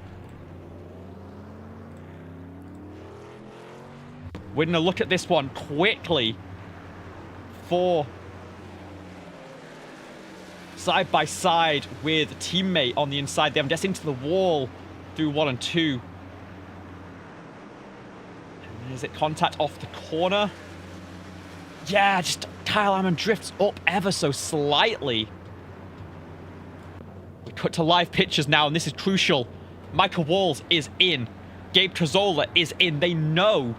We're going to look at this one quickly for side by side with a teammate on the inside. They have just into the wall through 1 and 2. And is it contact off the corner? Yeah, just Kyle Ammon drifts up ever so slightly. We cut to live pictures now, and this is crucial. Michael Walls is in. Gabe Tazzola is in. They know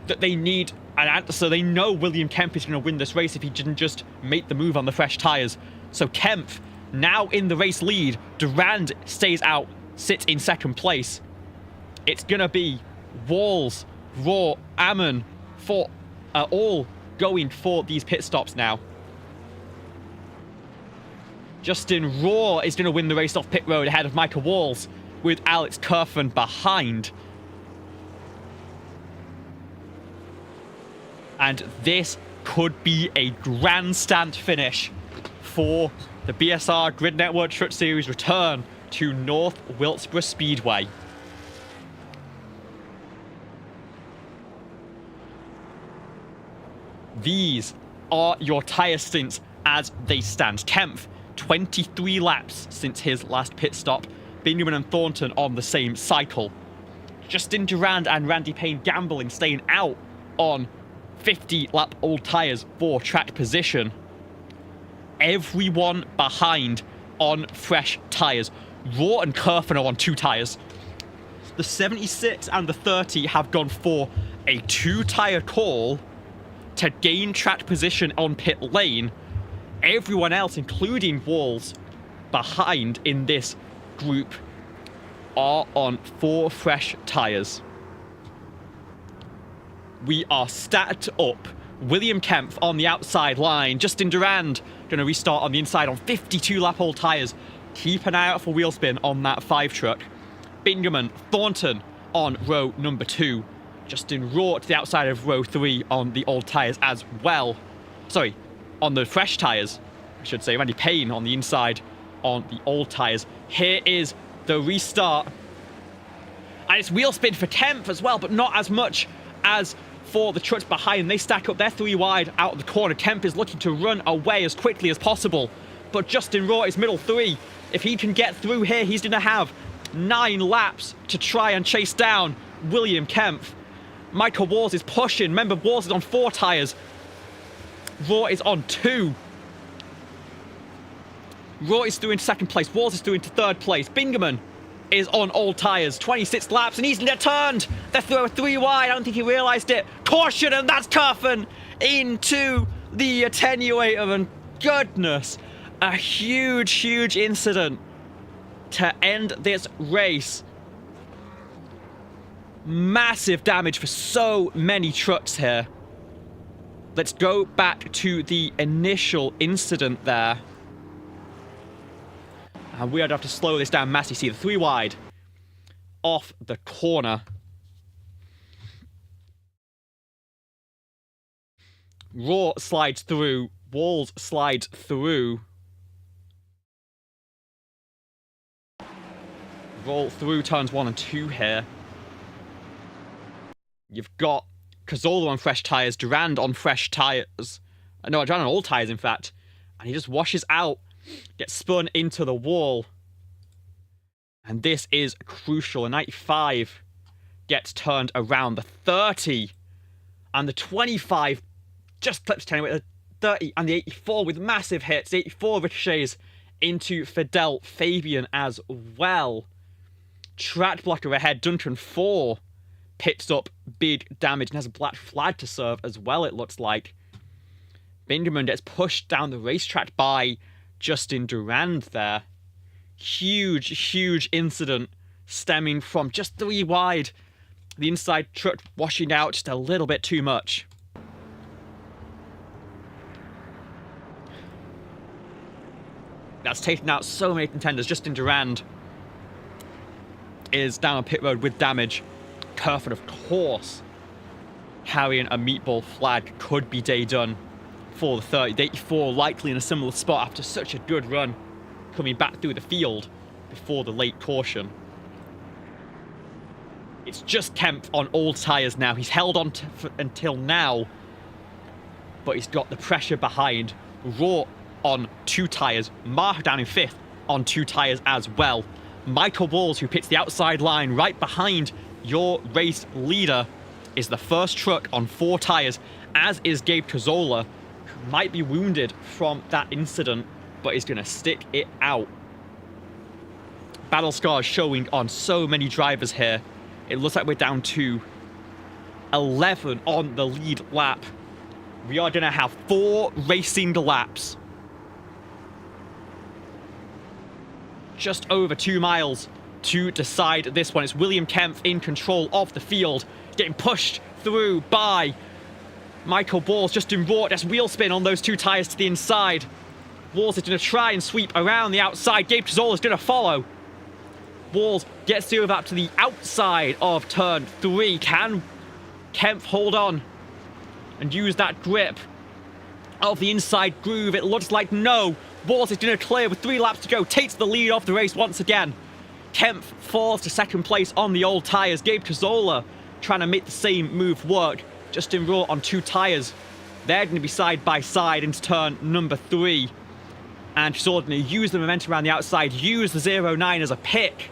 that they need an answer. They know William Kempf is going to win this race if he didn't just make the move on the fresh tyres. So Kempf now in the race lead. Durand stays out, sits in 2nd place. It's going to be Walls, Raw, Ammon, for all going for these pit stops now. Justin Raw is going to win the race off pit road ahead of Michael Walls, with Alex Kerfen behind. And this could be a grandstand finish for the BSR Grid Network Truck Series return to North Wilkesboro Speedway. These are your tyre stints as they stand. Kempf, 23 laps since his last pit stop. Bingaman and Thornton on the same cycle. Justin Durand and Randy Payne gambling, staying out on 50-lap old tyres for track position. Everyone behind on fresh tyres. Raw and Kerfen are on 2 tyres. The 76 and the 30 have gone for a 2-tyre call to gain track position on pit lane. Everyone else, including Walls, behind in this group are on 4 fresh tyres. We are stacked up. William Kempf on the outside line. Justin Durand going to restart on the inside on 52-lap old tyres. Keep an eye out for wheel spin on that 5 truck. Bingaman, Thornton on row number 2. Justin Raw to the outside of row 3 on the old tyres as well. Sorry, on the fresh tyres, I should say. Randy Payne on the inside on the old tyres. Here is the restart. And it's wheel spin for Kempf as well, but not as much as for the trucks behind. They stack up. They're 3 wide out of the corner. Kempf is looking to run away as quickly as possible. But Justin Raw is middle 3. If he can get through here, he's going to have 9 laps to try and chase down William Kempf. Michael Wars is pushing. Remember, Wars is on 4 tyres. Raw is on 2. Raw is through into 2nd place. Wars is through into 3rd place. Bingaman is on all tyres. 26 laps, and he's turned. They're through 3 wide. I don't think he realised it. Caution, and that's Turfin into the attenuator. And goodness, a huge, huge incident to end this race. Massive damage for so many trucks here. Let's go back to the initial incident there. And we're going to have to slow this down massively. See the 3 wide off the corner. Raw slides through. Walls slides through. Roll through turns 1 and 2 here. You've got Cazzola on fresh tyres, Durand on fresh tyres. No, Durand on all tyres, in fact. And he just washes out, gets spun into the wall. And this is crucial. A 95 gets turned around. The 30 and the 25 just clips 10 with the 30 and the 84 with massive hits. The 84 ricochets into Fidel Fabian as well. Track blocker ahead. Duncan 4 picks up big damage and has a black flag to serve as well, it looks like. Bingaman gets pushed down the racetrack by Justin Durand there. Huge, huge incident stemming from just 3 wide. The inside truck washing out just a little bit too much. That's taken out so many contenders. Justin Durand is down on pit road with damage. Kerford, of course, carrying a meatball flag, could be day done for the 30. The 84 likely in a similar spot after such a good run coming back through the field before the late caution. It's just Kempf on all tyres now. He's held on until now, but he's got the pressure behind. Raw on 2 tyres. Mark down in 5th on 2 tyres as well. Michael Walls, who pits the outside line right behind your race leader, is the first truck on 4 tyres, as is Gabe Cazzola, who might be wounded from that incident, but is going to stick it out. Battle scars showing on so many drivers here. It looks like we're down to 11 on the lead lap. We are going to have 4 racing laps. Just over 2 miles to decide this one. It's William Kempf in control of the field, getting pushed through by Michael Balls. Justin Raw gets wheel spin on those 2 tyres to the inside. Walls is going to try and sweep around the outside. Gabe Cazzola is going to follow. Walls gets through up to the outside of turn 3. Can Kempf hold on and use that grip of the inside groove? It looks like no. Walls is going to clear with 3 laps to go. Takes the lead off the race once again. Kempf falls to 2nd place on the old tyres. Gabe Cazzola trying to make the same move work. Justin Raw on 2 tyres. They're going to be side by side into turn number 3. And Cazzola going to use the momentum around the outside. Use the 0.9 as a pick.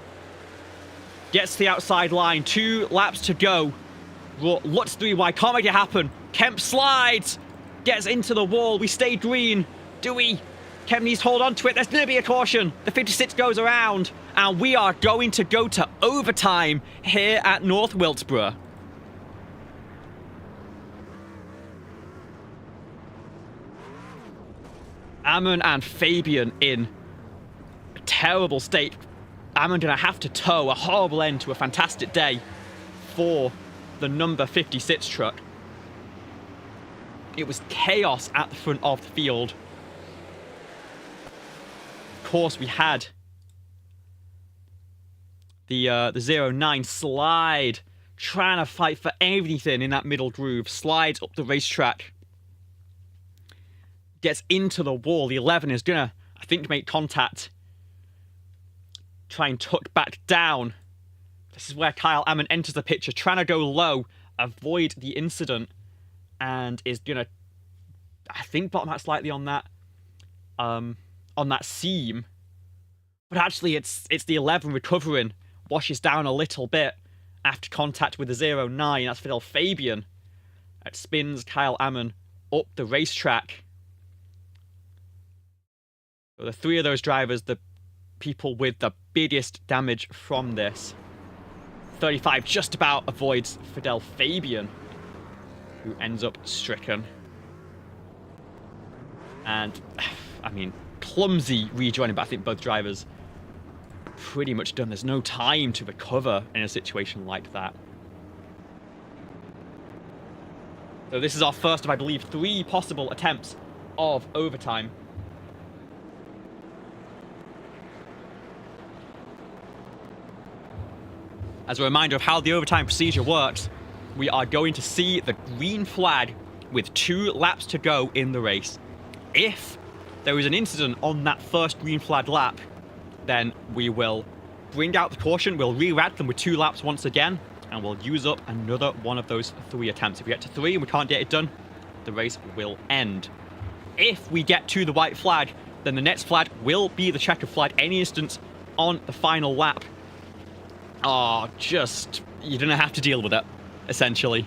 Gets to the outside line. 2 laps to go. Raw looks 3 wide. Can't make it happen. Kempf slides. Gets into the wall. We stay green. Do we? Kempf needs to hold on to it. There's going to be a caution. The 56 goes around. And we are going to go to overtime here at North Wilkesboro. Ammon and Fabian in a terrible state. Ammon going to have to tow. A horrible end to a fantastic day for the number 56 truck. It was chaos at the front of the field. Of course, we had the 0.9 slide, trying to fight for everything in that middle groove. Slides up the racetrack. Gets into the wall. The 11 is going to, I think, make contact. Try and tuck back down. This is where Kyle Ammon enters the picture, trying to go low, avoid the incident, and is going to, I think, bottom out slightly on that seam. But actually, it's the 11 recovering washes down a little bit after contact with the 09. That's Fidel Fabian. It spins Kyle Ammon up the racetrack. So the three of those drivers, the people with the biggest damage from this. 35 just about avoids Fidel Fabian, who ends up stricken. And, I mean, clumsy rejoining, but I think both drivers pretty much done. There's no time to recover in a situation like that. So this is our first of, I believe, 3 possible attempts of overtime. As a reminder of how the overtime procedure works, we are going to see the green flag with 2 laps to go in the race. If there is an incident on that first green flag lap, then we will bring out the caution, we'll re-rad them with 2 laps once again, and we'll use up another one of those 3 attempts. If we get to 3 and we can't get it done, the race will end. If we get to the white flag, then the next flag will be the checkered flag, any instance on the final lap. Oh, you don't have to deal with it, essentially.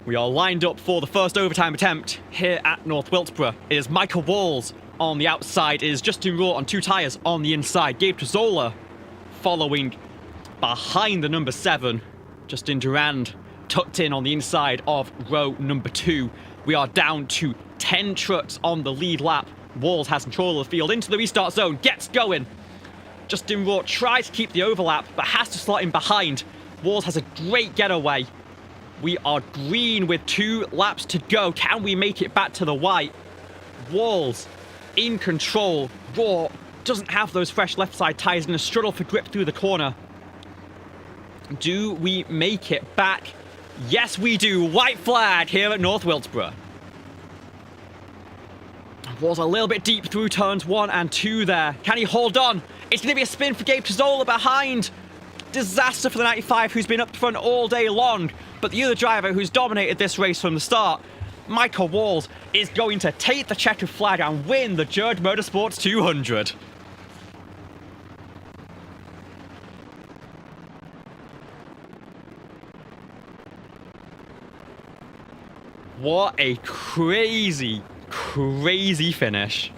We are lined up for the first overtime attempt here at North Wilkesboro. It is Michael Walls on the outside. It is Justin Raw on 2 tyres on the inside. Gabe Trezzola following behind the number 7. Justin Durand tucked in on the inside of row number 2. We are down to 10 trucks on the lead lap. Walls has control of the field into the restart zone. Gets going. Justin Raw tries to keep the overlap, but has to slot in behind. Walls has a great getaway. We are green with 2 laps to go. Can we make it back to the white? Walls in control. Raw doesn't have those fresh left side tyres and a struggle for grip through the corner. Do we make it back? Yes, we do. White flag here at North Wilkesboro. Walls a little bit deep through turns 1 and 2 there. Can he hold on? It's going to be a spin for Gabe Trezzola behind. Disaster for the 95, who's been up front all day long. But the other driver who's dominated this race from the start, Michael Walls, is going to take the checkered flag and win the Jurg Motorsports 200. What a crazy, crazy finish.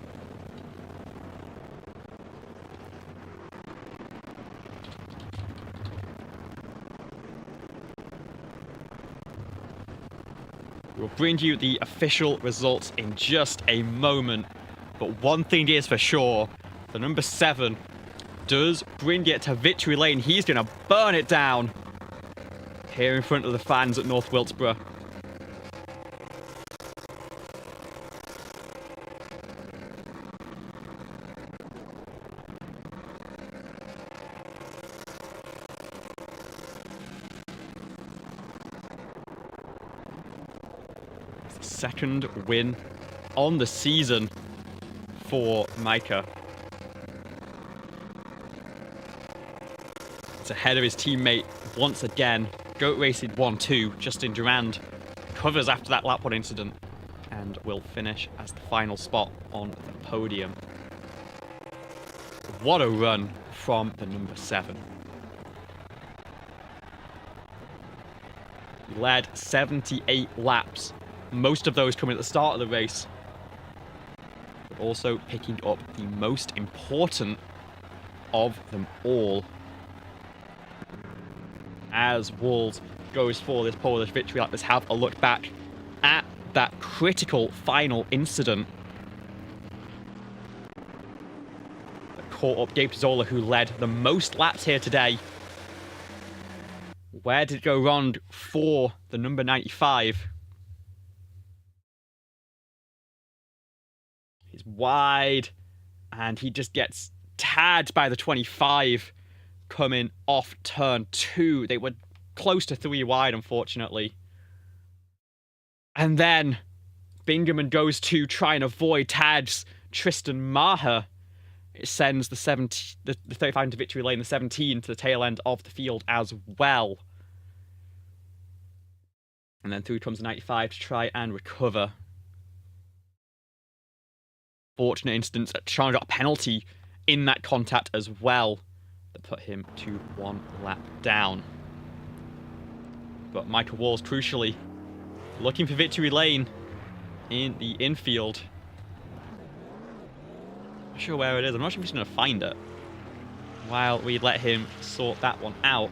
We'll bring you the official results in just a moment. But one thing is for sure, the number 7 does bring it to victory lane. He's going to burn it down here in front of the fans at North Wilkesboro. Second win on the season for Micah. It's ahead of his teammate once again. Goat Racing 1-2. Justin Durand covers after that lap 1 incident and will finish as the final spot on the podium. What a run from the number 7. He led 78 laps. Most of those coming at the start of the race, but also picking up the most important of them all. As Walls goes for this Polish victory lap, let's have a look back at that critical final incident that caught up Gabe Trezzola, who led the most laps here today. Where did it go wrong for the number 95? He's wide, and he just gets tagged by the 25 coming off turn 2. They were close to 3 wide, unfortunately. And then Bingaman goes to try and avoid tags Tristan Maher. It sends the 35 into victory lane, the 17 to the tail end of the field as well. And then through comes the 95 to try and recover. Fortunate instance, Sean got a penalty in that contact as well. that put him to 1 lap down. But Michael Walls, crucially, looking for victory lane in the infield. Not sure where it is. I'm not sure if he's going to find it. While we let him sort that one out,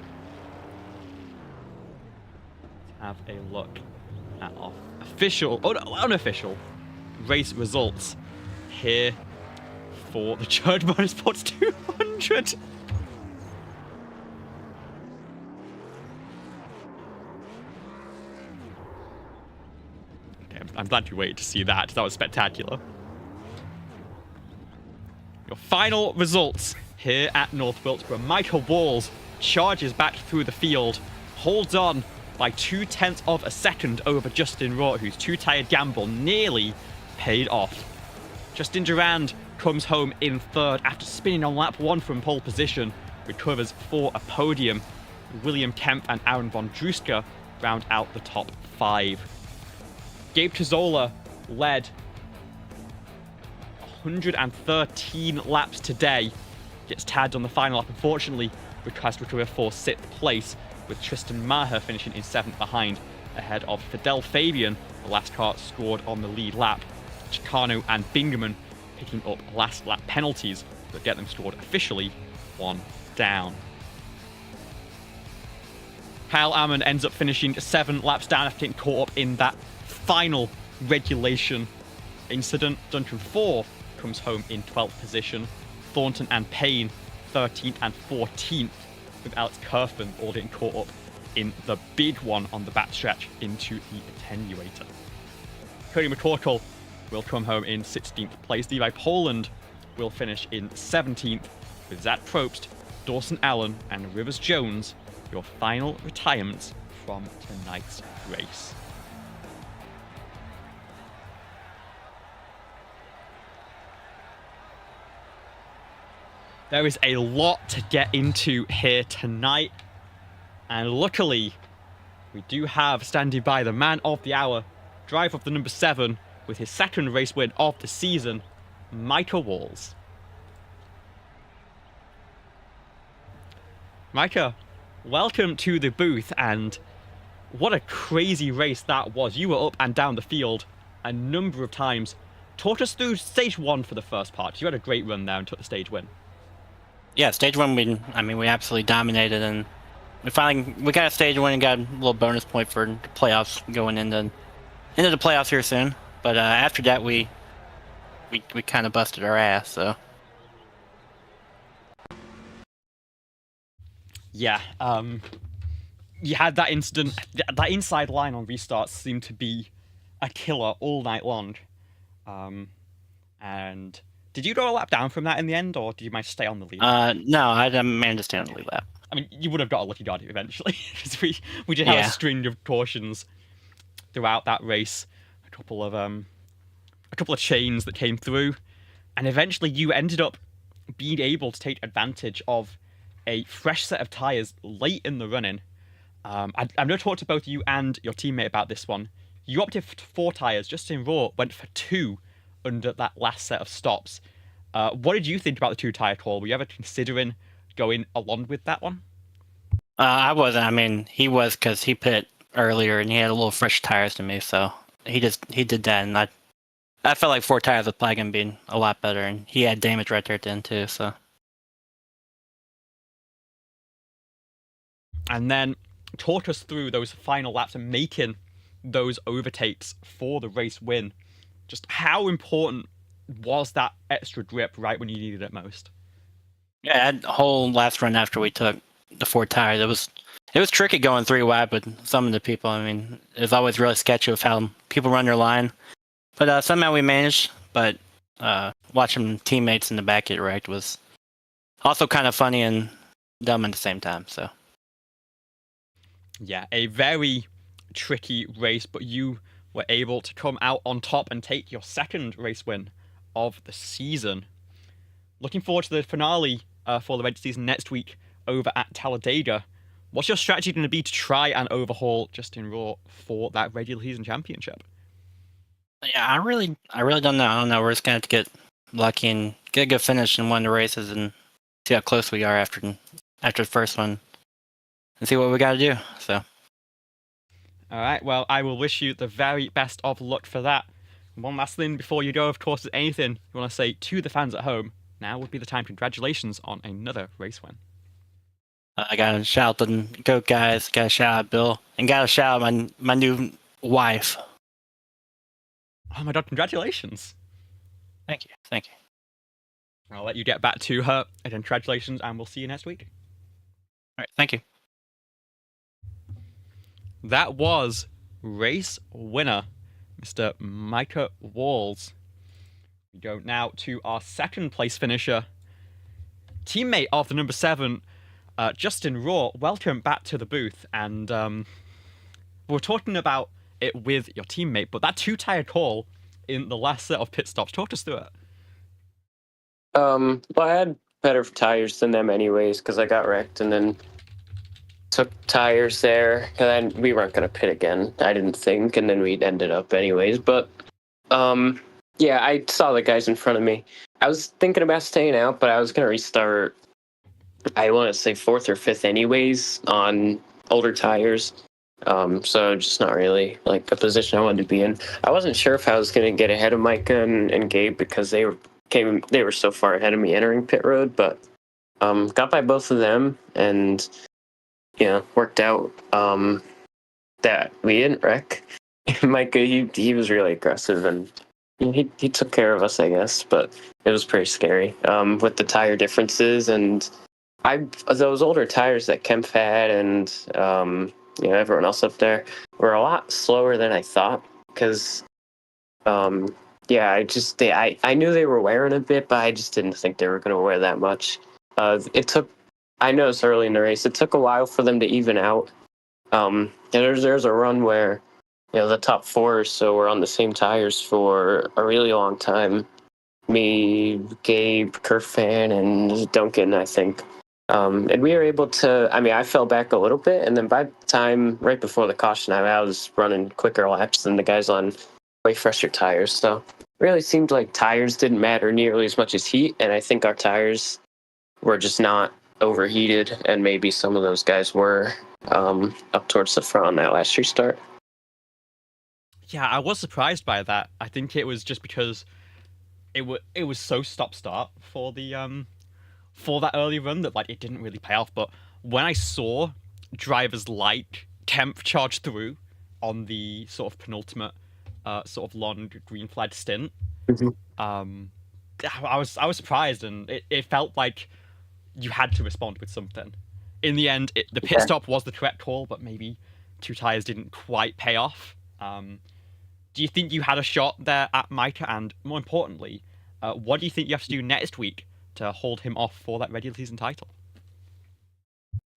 let's have a look at our official, unofficial race results here for the Jurg Motorsports 200. Okay, I'm glad you waited to see that. That was spectacular. Your final results here at North Wilkesboro. Michael Walls charges back through the field, holds on by 0.2 of a second over Justin Rohr, whose two-tire gamble nearly paid off. Justin Durand comes home in third after spinning on lap 1 from pole position, recovers for a podium. William Kemp and Aaron von Druska round out the top 5. Gabe Cazzola led 113 laps today, gets tagged on the final lap, unfortunately, has to recover for 6th place, with Tristan Maher finishing in 7th behind, ahead of Fidel Fabian, the last car scored on the lead lap. Chicano and Bingaman picking up last lap penalties that get them scored officially 1 down. Kyle Ammon ends up finishing 7 laps down after getting caught up in that final regulation incident. Duncan Ford comes home in 12th position. Thornton and Payne 13th and 14th, with Alex Kerfan all getting caught up in the big one on the backstretch into the attenuator. Cody McCorkle will come home in 16th place. Levi Poland will finish in 17th, with Zach Probst, Dawson Allen, and Rivers Jones your final retirements from tonight's race. There is a lot to get into here tonight, and luckily we do have standing by the man of the hour, driver of the number 7 with his 2nd race win of the season, Micah Walls. Micah, welcome to the booth, and what a crazy race that was. You were up and down the field a number of times. Talk us through stage 1 for the first part. You had a great run there and took the stage win. Yeah, stage 1, we absolutely dominated, and we got a stage win and got a little bonus point for the playoffs going into the playoffs here soon. But after that, we kind of busted our ass. So yeah, you had that incident. That inside line on restarts seemed to be a killer all night long, and. Did you go a lap down from that in the end, or did you manage to stay on the lead? No, I managed to stay on the lead lap. I mean, you would have got a lucky guard eventually, because we did have a string of cautions throughout that race, a couple of chains that came through, and eventually you ended up being able to take advantage of a fresh set of tyres late in the running. I'm going to talk to both you and your teammate about this one. You opted for 4 tyres. Justin Rohr went for 2 under that last set of stops. What did you think about the 2-tyre call? Were you ever considering going along with that one? I wasn't. I mean, he was, because he pit earlier and he had a little fresh tires to me, so he did that, and I felt like 4 tires was probably going to be a lot better, and he had damage right there at the end too, so. And then talk us through those final laps and making those overtakes for the race win. Just how important was that extra grip right when you needed it most? Yeah, that whole last run after we took the 4 tires, it was tricky going 3 wide with some of the people. I mean, it was always really sketchy with how people run their line. But somehow we managed. But watching teammates in the back get wrecked was also kind of funny and dumb at the same time. So yeah, a very tricky race, but you were able to come out on top and take your 2nd race win of the season. Looking forward to the finale for the regular season next week over at Talladega. What's your strategy going to be to try and overhaul Justin Rohr for that regular season championship? Yeah, I really don't know. I don't know. We're just going to have to get lucky and get a good finish in one of the races and see how close we are after the first one, and see what we got to do. So. All right, well, I will wish you the very best of luck for that. One last thing before you go, of course, is anything you want to say to the fans at home, now would be the time. Congratulations on another race win. I got to shout out the GOAT guys, got to shout out Bill, and got to shout out my new wife. Oh my god, congratulations. Thank you. I'll let you get back to her, and congratulations, and we'll see you next week. All right, thank you. That was race winner, Mr. Micah Walls. We go now to our second place finisher, teammate of the number 7, Justin Raw. Welcome back to the booth. And we're talking about it with your teammate, but that 2-tire call in the last set of pit stops, talk us through it. Well, I had better tires than them anyways because I got wrecked and then took tires there, and then we weren't going to pit again, I didn't think, and then we ended up anyways. But yeah, I saw the guys in front of me. I was thinking about staying out, but I was going to restart, I want to say 4th or 5th anyways on older tires. So just not really like a position I wanted to be in. I wasn't sure if I was going to get ahead of Micah and Gabe because they were so far ahead of me entering pit road, but got by both of them, and worked out that we didn't wreck. Micah, he was really aggressive, and he took care of us, I guess, but it was pretty scary with the tire differences. And those older tires that Kemp had and everyone else up there were a lot slower than I thought because I knew they were wearing a bit, but I just didn't think they were going to wear that much. I noticed early in the race, it took a while for them to even out. And there's a run where, the top 4 or so were on the same tires for a really long time. Me, Gabe, Kerfan, and Duncan, I think. And we were able to, I fell back a little bit, and then by the time, right before the caution, I was running quicker laps than the guys on way fresher tires. So it really seemed like tires didn't matter nearly as much as heat, and I think our tires were just not overheated, and maybe some of those guys were up towards the front on that last restart. Yeah, I was surprised by that. I think it was just because it was so stop-start for the for that early run that it didn't really pay off. But when I saw drivers like Kemp charge through on the sort of penultimate sort of long green flag stint, I was surprised, and it felt like you had to respond with something. In the end, the pit stop was the correct call, but maybe 2 tires didn't quite pay off. Do you think you had a shot there at Micah? And more importantly, what do you think you have to do next week to hold him off for that regular season title?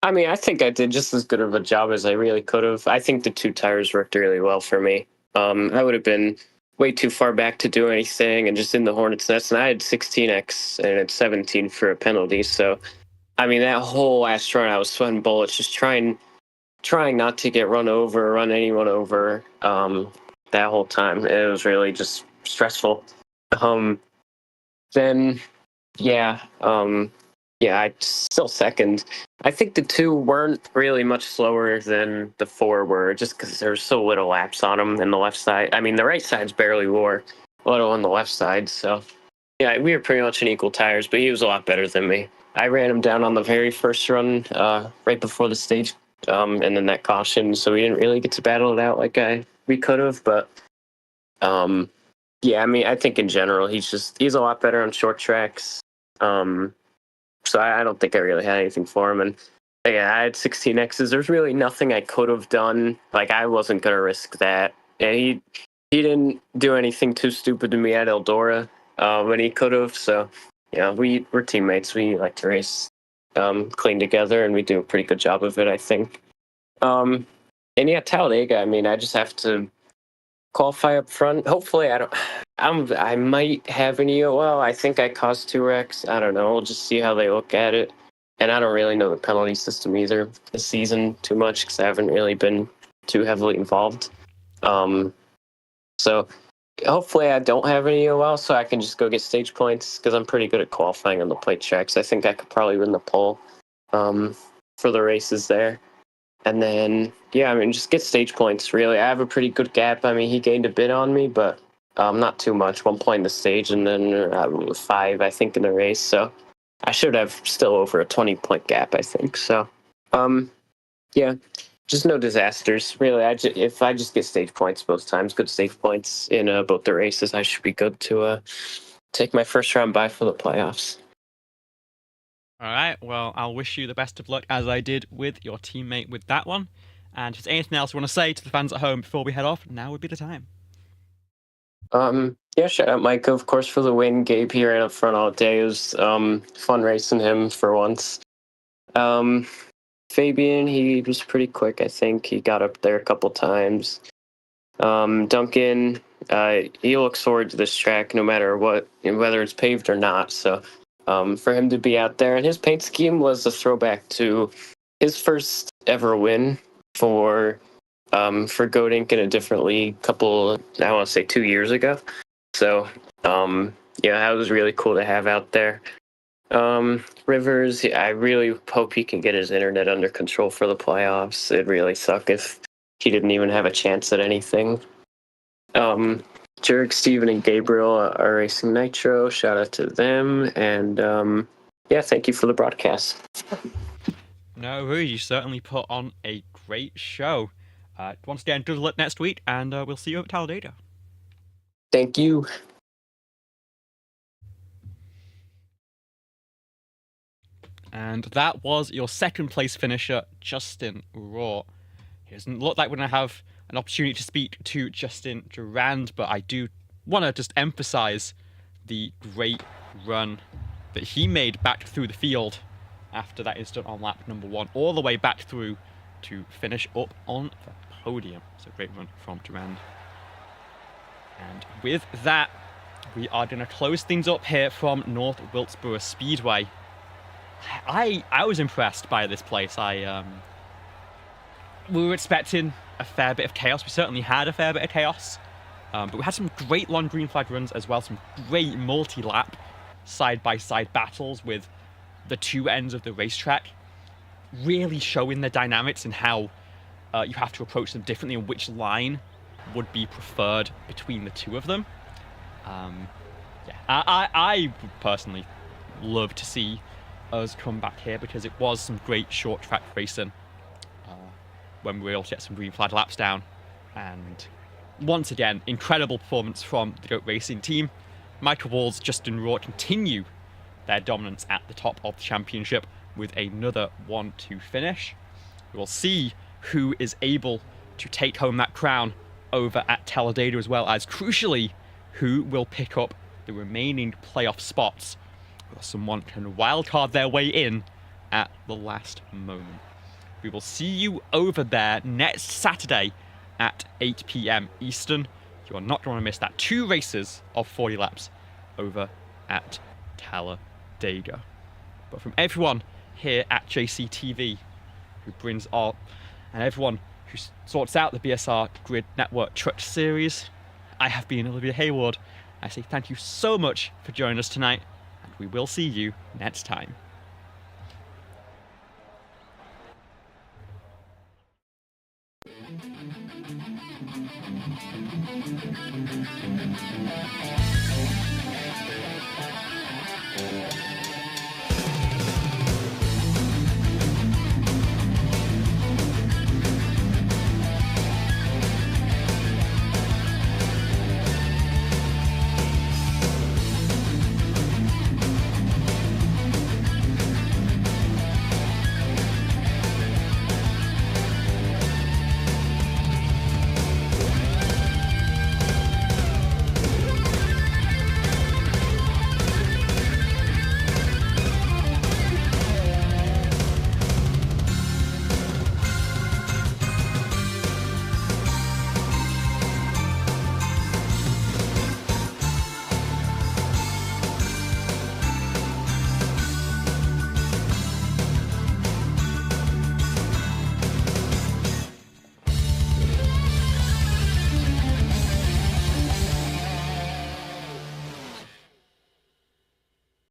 I think I did just as good of a job as I really could have. I think the 2 tires worked really well for me. I would have been way too far back to do anything and just in the hornet's nest, and I had 16x and it's 17 for a penalty. So, that whole last run, I was sweating bullets, just trying not to get run anyone over that whole time. It was really just stressful. I still second. I think the 2 weren't really much slower than the 4 were, just because there was so little laps on them in the left side. The right side's barely wore, let alone the left side. So, yeah, we were pretty much in equal tires, but he was a lot better than me. I ran him down on the very first run, right before the stage, and then that caution, so we didn't really get to battle it out like we could have. But, I think in general, he's a lot better on short tracks. So I don't think I really had anything for him. And yeah, I had 16Xs. There's really nothing I could have done. I wasn't going to risk that. And he didn't do anything too stupid to me at Eldora when he could have. So, we're teammates. We like to race clean together, and we do a pretty good job of it, I think. And yeah, Talladega, I just have to qualify up front. Hopefully I might have an EOL. I think I caused 2 wrecks. I don't know. We'll just see how they look at it. And I don't really know the penalty system either this season too much because I haven't really been too heavily involved. So hopefully I don't have any OL, so I can just go get stage points because I'm pretty good at qualifying on the plate tracks. I think I could probably win the pole for the races there. And then, yeah, I mean, just get stage points, really. I have a pretty good gap. I mean, he gained a bit on me, but not too much. 1 point in the stage and then 5, I think, in the race. So I should have still over a 20-point gap, I think. So, yeah, just no disasters, really. If I just get stage points both times, good stage points in both the races, I should be good to take my first round bye for the playoffs. All right, well, I'll wish you the best of luck, as I did with your teammate with that one. And if there's anything else you want to say to the fans at home before we head off, now would be the time. Yeah, shout out Micah, of course, for the win. Gabe here and up front all day. It was fun racing him for once. Fabian, he was pretty quick, I think. He got up there a couple times. Duncan, he looks forward to this track no matter what, whether it's paved or not. So for him to be out there, and his paint scheme was a throwback to his first ever win for Godink in a different league couple, I want to say 2 years ago. So yeah, that was really cool to have out there. Rivers, I really hope he can get his internet under control for the playoffs. It'd really suck if he didn't even have a chance at anything. Jurg, Steven, and Gabriel are racing Nitro. Shout out to them. And yeah, thank you for the broadcast. No worries, you certainly put on a great show. Once again, good luck next week, and we'll see you at Talladega. Thank you. And that was your second place finisher, Justin Raw. It doesn't look like we're going to have an opportunity to speak to Justin Durand, but I do want to just emphasize the great run that he made back through the field after that incident on lap number 1, all the way back through to finish up on the podium. So great run from Durand. And with that, we are going to close things up here from North Wilkesboro Speedway. I was impressed by this place. We were expecting a fair bit of chaos. We certainly had a fair bit of chaos. But we had some great long green flag runs as well. Some great multi-lap side-by-side battles with the two ends of the racetrack. Really showing the dynamics and how you have to approach them differently and which line would be preferred between the two of them. Yeah, I would personally love to see us come back here because it was some great short track racing when we were able to get some green flag laps down. And once again, incredible performance from the GOAT Racing team. Michael Walls, Justin Raw continue their dominance at the top of the championship with another 1-2 finish. We will see who is able to take home that crown over at Talladega, as well as, crucially, who will pick up the remaining playoff spots. Someone can wildcard their way in at the last moment. We will see you over there next Saturday at 8 p.m. Eastern. You are not going to miss that. 2 races of 40 laps over at Talladega. But from everyone here at JCTV, who brings all, and everyone who sorts out the BSR Grid Network Truck Series, I have been Olivia Hayward. I say thank you so much for joining us tonight, and we will see you next time.